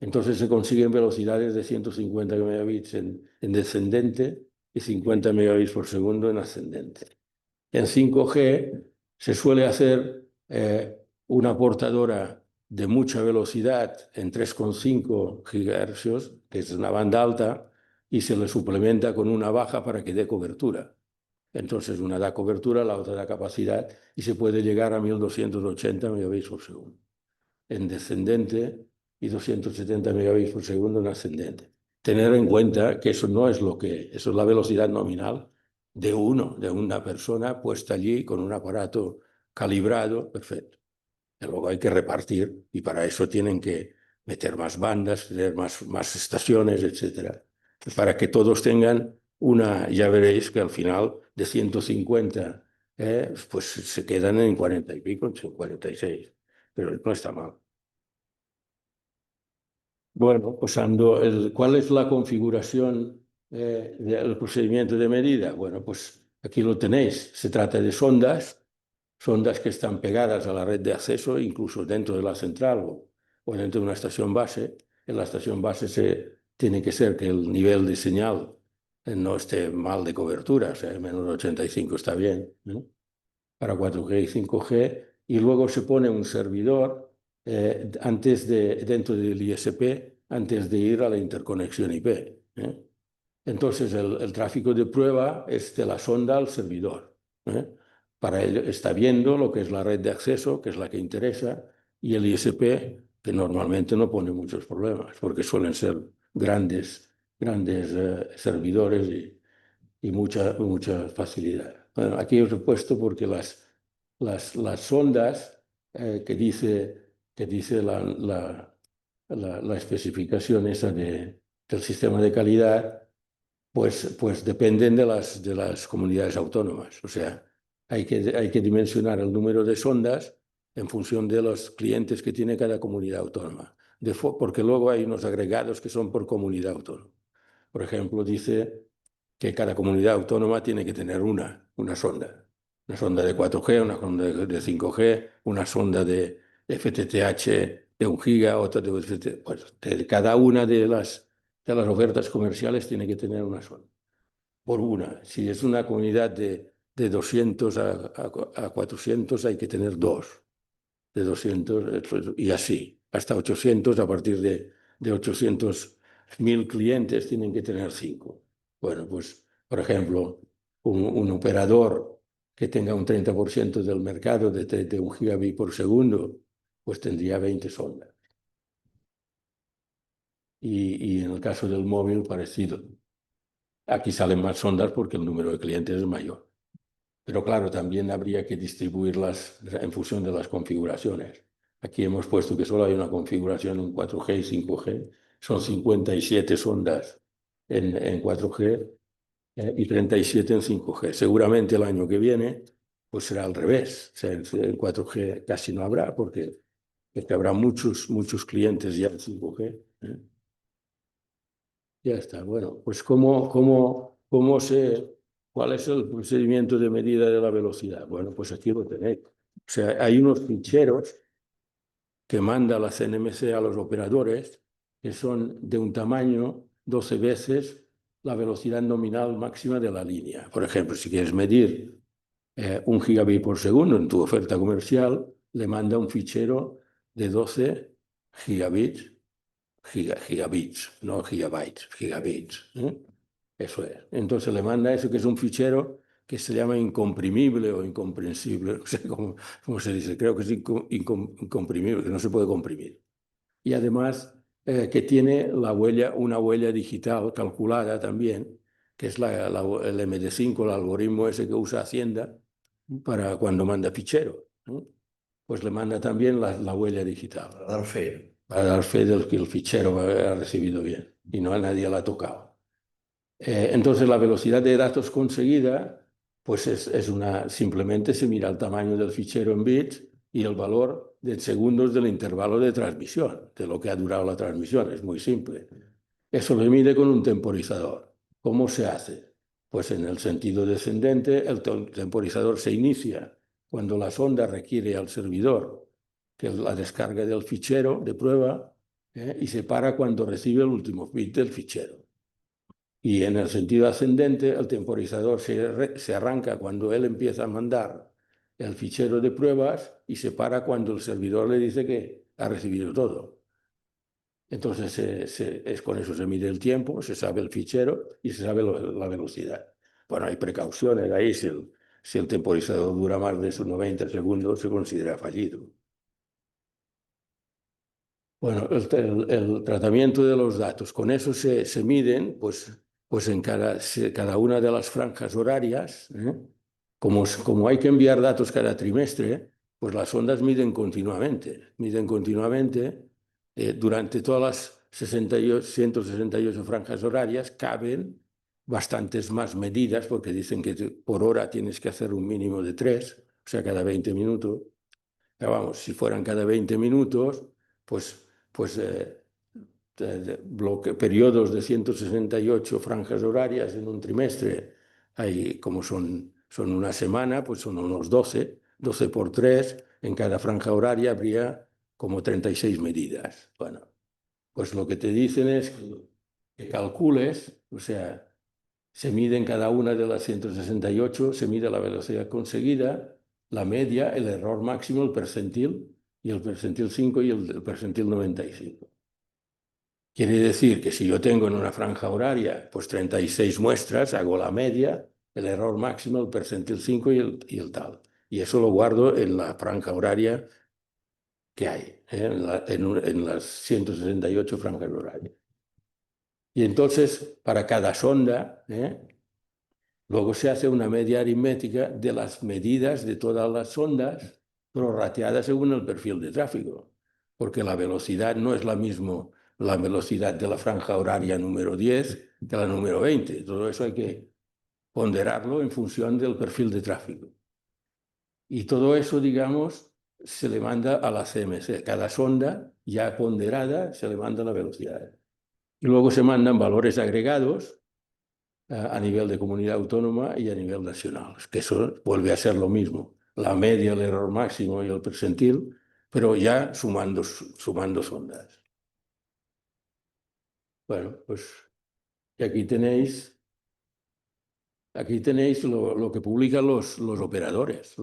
Entonces se consiguen velocidades de 150 megabits en descendente y 50 megabits por segundo en ascendente. En 5G se suele hacer una portadora de mucha velocidad en 3,5 GHz, que es una banda alta, y se le suplementa con una baja para que dé cobertura. Entonces una da cobertura, la otra da capacidad y se puede llegar a 1280 megabits por segundo en descendente y 270 megabits por segundo en ascendente. Tener en cuenta que eso no es eso es la velocidad nominal de una persona puesta allí con un aparato calibrado, perfecto. Y luego hay que repartir y para eso tienen que meter más bandas, tener más estaciones, etcétera, para que todos tengan ya veréis que al final de 150 pues se quedan en 40 y pico, en 46, pero no está mal. Bueno, pues ¿cuál es la configuración del procedimiento de medida? Bueno, pues aquí lo tenéis. Se trata de sondas que están pegadas a la red de acceso, incluso dentro de la central o dentro de una estación base. En la estación base tiene que ser que el nivel de señal no esté mal de cobertura, o sea, menos 85 está bien, ¿no? Para 4G y 5G, y luego se pone un servidor dentro del ISP antes de ir a la interconexión IP. Entonces, el tráfico de prueba es de la sonda al servidor. Para ello está viendo lo que es la red de acceso, que es la que interesa, y el ISP, que normalmente no pone muchos problemas, porque suelen ser grandes servidores y mucha facilidad. Bueno, aquí os he puesto porque las sondas que dice la especificación esa del sistema de calidad, pues dependen de las comunidades autónomas. O sea, hay que dimensionar el número de sondas en función de los clientes que tiene cada comunidad autónoma. Porque luego hay unos agregados que son por comunidad autónoma. Por ejemplo, dice que cada comunidad autónoma tiene que tener una sonda. Una sonda de 4G, una sonda de 5G, una sonda de FTTH de 1 giga, otra de FTTH. Pues cada una de las ofertas comerciales tiene que tener una sonda. Por una. Si es una comunidad de 200 a 400, hay que tener dos. De 200 y así. Hasta 800, a partir de 800.000 clientes tienen que tener 5. Bueno, pues, por ejemplo, un operador que tenga un 30% del mercado de 1 gigabit por segundo, pues tendría 20 sondas. Y en el caso del móvil, parecido. Aquí salen más sondas porque el número de clientes es mayor. Pero claro, también habría que distribuirlas en función de las configuraciones. Aquí hemos puesto que solo hay una configuración en 4G y 5G. Son 57 sondas en 4G y 37 en 5G. Seguramente el año que viene pues será al revés. O sea, en 4G casi no habrá porque habrá muchos clientes ya en 5G. Ya está. Bueno, pues ¿cuál es el procedimiento de medida de la velocidad? Bueno, pues aquí lo tenéis. O sea, hay unos ficheros que manda la CNMC a los operadores que son de un tamaño 12 veces la velocidad nominal máxima de la línea. Por ejemplo, si quieres medir 1 gigabit por segundo en tu oferta comercial, le manda un fichero de 12 gigabits, no gigabytes, gigabits. Eso es. Entonces le manda eso, que es un fichero que se llama incomprimible o incomprensible, no sé cómo se dice, creo que es incomprimible, que no se puede comprimir. Y además que tiene una huella digital calculada también, que es el MD5, el algoritmo ese que usa Hacienda para cuando manda fichero, ¿no? Pues le manda también la huella digital. Para dar fe de que el fichero ha recibido bien y no a nadie la ha tocado. Entonces la velocidad de datos conseguida pues simplemente se mira el tamaño del fichero en bits y el valor de segundos del intervalo de transmisión, de lo que ha durado la transmisión. Es muy simple. Eso se mide con un temporizador. ¿Cómo se hace? Pues en el sentido descendente, el temporizador se inicia cuando la sonda requiere al servidor que la descarga del fichero de prueba y se para cuando recibe el último bit del fichero. Y en el sentido ascendente, el temporizador se arranca cuando él empieza a mandar el fichero de pruebas y se para cuando el servidor le dice que ha recibido todo. Entonces, con eso se mide el tiempo, se sabe el fichero y se sabe la velocidad. Bueno, hay precauciones ahí. Si el temporizador dura más de esos 90 segundos, se considera fallido. Bueno, el tratamiento de los datos, con eso se miden pues en cada una de las franjas horarias. Como hay que enviar datos cada trimestre, pues las ondas miden continuamente. Durante todas las 168 franjas horarias caben bastantes más medidas, porque dicen que por hora tienes que hacer un mínimo de 3, o sea, cada 20 minutos. Pero vamos, si fueran cada 20 minutos, pues periodos de 168 franjas horarias en un trimestre, hay, como son una semana, pues son unos 12 por 3, en cada franja horaria habría como 36 medidas. Bueno, pues lo que te dicen es que calcules, o sea, se mide en cada una de las 168, se mide la velocidad conseguida, la media, el error máximo, el percentil, y el percentil 5 y el percentil 95. Quiere decir que si yo tengo en una franja horaria pues 36 muestras, hago la media, el error máximo, el percentil 5 y el tal. Y eso lo guardo en la franja horaria que hay, en las 168 franjas horarias. Y entonces, para cada sonda, luego se hace una media aritmética de las medidas de todas las sondas, prorrateadas según el perfil de tráfico, porque la velocidad no es la misma, la velocidad de la franja horaria número 10 que la número 20. Todo eso hay que ponderarlo en función del perfil de tráfico. Y todo eso, digamos, se le manda a la CMC. Cada sonda ya ponderada se le manda la velocidad. Y luego se mandan valores agregados a nivel de comunidad autónoma y a nivel nacional, que eso vuelve a ser lo mismo, la media, el error máximo y el percentil, pero ya sumando sondas. Bueno, pues y aquí tenéis lo que publican los operadores.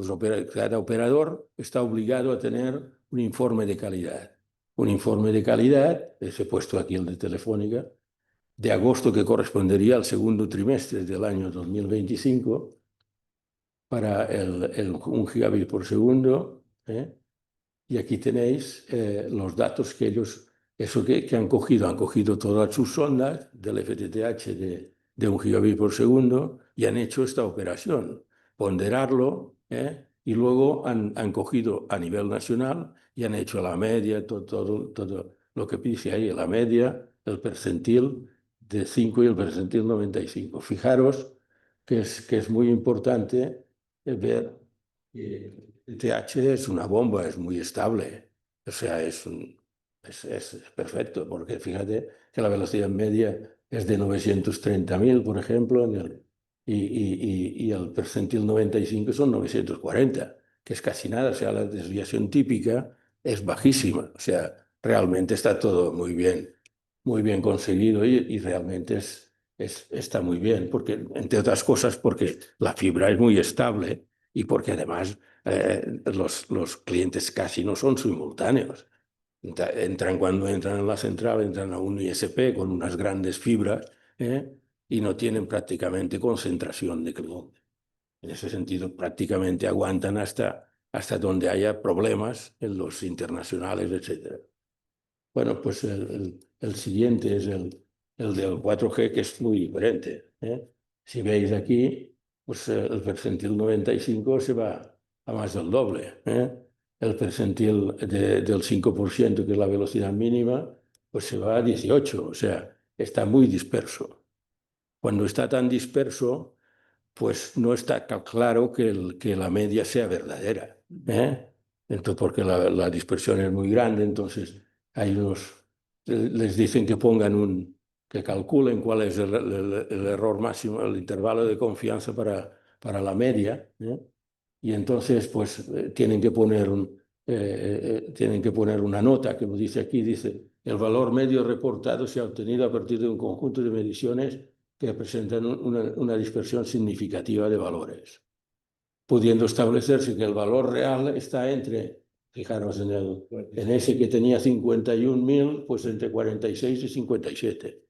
Cada operador está obligado a tener un informe de calidad. Un informe de calidad, les he puesto aquí el de Telefónica, de agosto, que correspondería al segundo trimestre del año 2025, para 1 gigabit por segundo. Y aquí tenéis los datos que ellos, eso que han cogido todas sus sondas del FTTH de 1 gigabit por segundo y han hecho esta operación, ponderarlo, y luego han cogido a nivel nacional y han hecho la media, todo lo que dice ahí, la media, el percentil de 5 y el percentil 95. Fijaros que es muy importante ver que el TH es una bomba, es muy estable. O sea, es perfecto, porque fíjate que la velocidad media es de 930.000, por ejemplo, y el percentil 95 son 940, que es casi nada. O sea, la desviación típica es bajísima. O sea, realmente está todo muy bien conseguido y realmente está muy bien, porque, entre otras cosas, porque la fibra es muy estable y porque además los clientes casi no son simultáneos. Cuando entran en la central, entran a un ISP con unas grandes fibras, y no tienen prácticamente concentración de clientes. En ese sentido, prácticamente aguantan hasta donde haya problemas en los internacionales, etc. Bueno, pues el siguiente es el del 4G, que es muy diferente. Si veis aquí, pues el percentil 95 se va a más del doble. El percentil del 5%, que es la velocidad mínima, pues se va a 18. O sea, está muy disperso. Cuando está tan disperso, pues no está claro que la media sea verdadera. Entonces, porque la dispersión es muy grande, entonces les dicen que que calculen cuál es el error máximo, el intervalo de confianza para la media, y entonces pues tienen que poner una nota que lo dice aquí, dice: el valor medio reportado se ha obtenido a partir de un conjunto de mediciones que presentan una dispersión significativa de valores, pudiendo establecerse que el valor real está fijaros en ese que tenía 51.000, pues entre 46 y 57,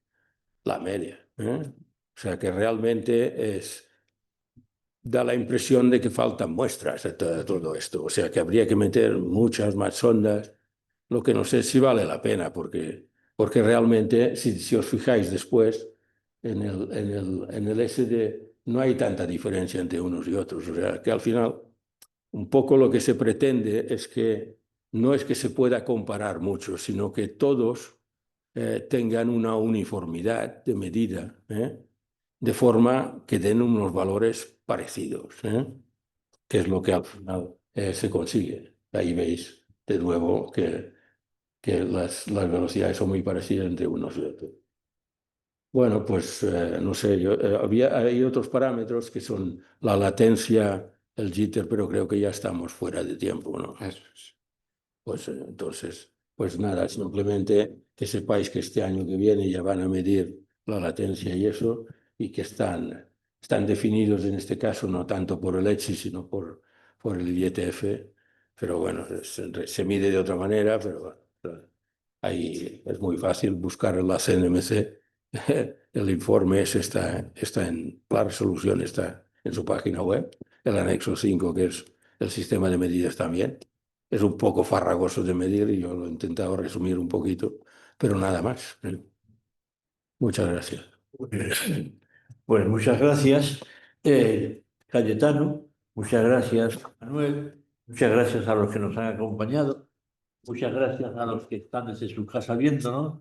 la media. O sea que realmente da la impresión de que faltan muestras de todo esto. O sea que habría que meter muchas más sondas, lo que no sé si vale la pena, porque realmente, si os fijáis después, en el SD no hay tanta diferencia entre unos y otros. O sea que al final, un poco lo que se pretende es que no es que se pueda comparar mucho, sino que todos tengan una uniformidad de medida, de forma que den unos valores parecidos, que es lo que al final se consigue. Ahí veis de nuevo que las velocidades son muy parecidas entre unos y otros. Bueno, pues no sé, hay otros parámetros que son la latencia, el jitter, pero creo que ya estamos fuera de tiempo, ¿no? Eso es. Pues entonces, pues nada, simplemente que sepáis que este año que viene ya van a medir la latencia y eso, y que están definidos en este caso no tanto por el ETSI, sino por el IETF, pero bueno, se mide de otra manera, pero bueno, ahí es muy fácil buscar en la CNMC. El informe está en la resolución, está en su página web, el anexo 5, que es el sistema de medidas también. Es un poco farragoso de medir y yo lo he intentado resumir un poquito, pero nada más. Muchas gracias. Pues muchas gracias, Cayetano, muchas gracias, Manuel, muchas gracias a los que nos han acompañado, muchas gracias a los que están desde su casa viéndonos,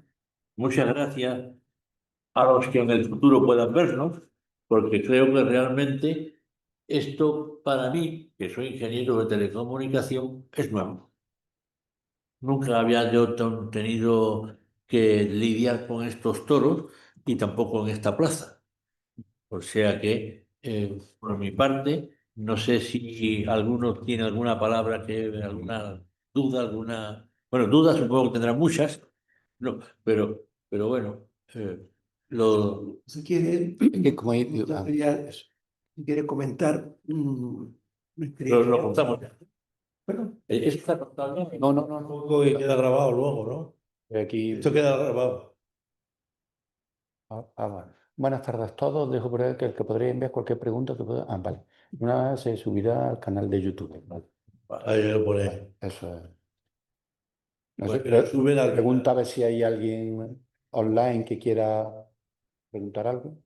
muchas gracias a los que en el futuro puedan vernos, porque creo que realmente esto para mí, que soy ingeniero de telecomunicación, es nuevo. Nunca había yo tenido que lidiar con estos toros y tampoco en esta plaza. O sea que, por mi parte, no sé si alguno tiene alguna palabra, alguna duda, Bueno, dudas supongo que tendrán muchas, no, pero bueno, Si quiere, Que como hay- si quiere comentar una experiencia. lo contamos. Bueno, ¿Eso está contado? un poco y queda grabado luego, ¿no? Aquí. Esto queda grabado. Vale. Buenas tardes a todos. Dejo por ahí que el que podría enviar cualquier pregunta que pueda. Vale. Una vez se subirá al canal de YouTube. Vale. Ahí lo pone. Eso es. No Pues sé, que lo suben al pregunta a ver si hay alguien online que quiera preguntar algo.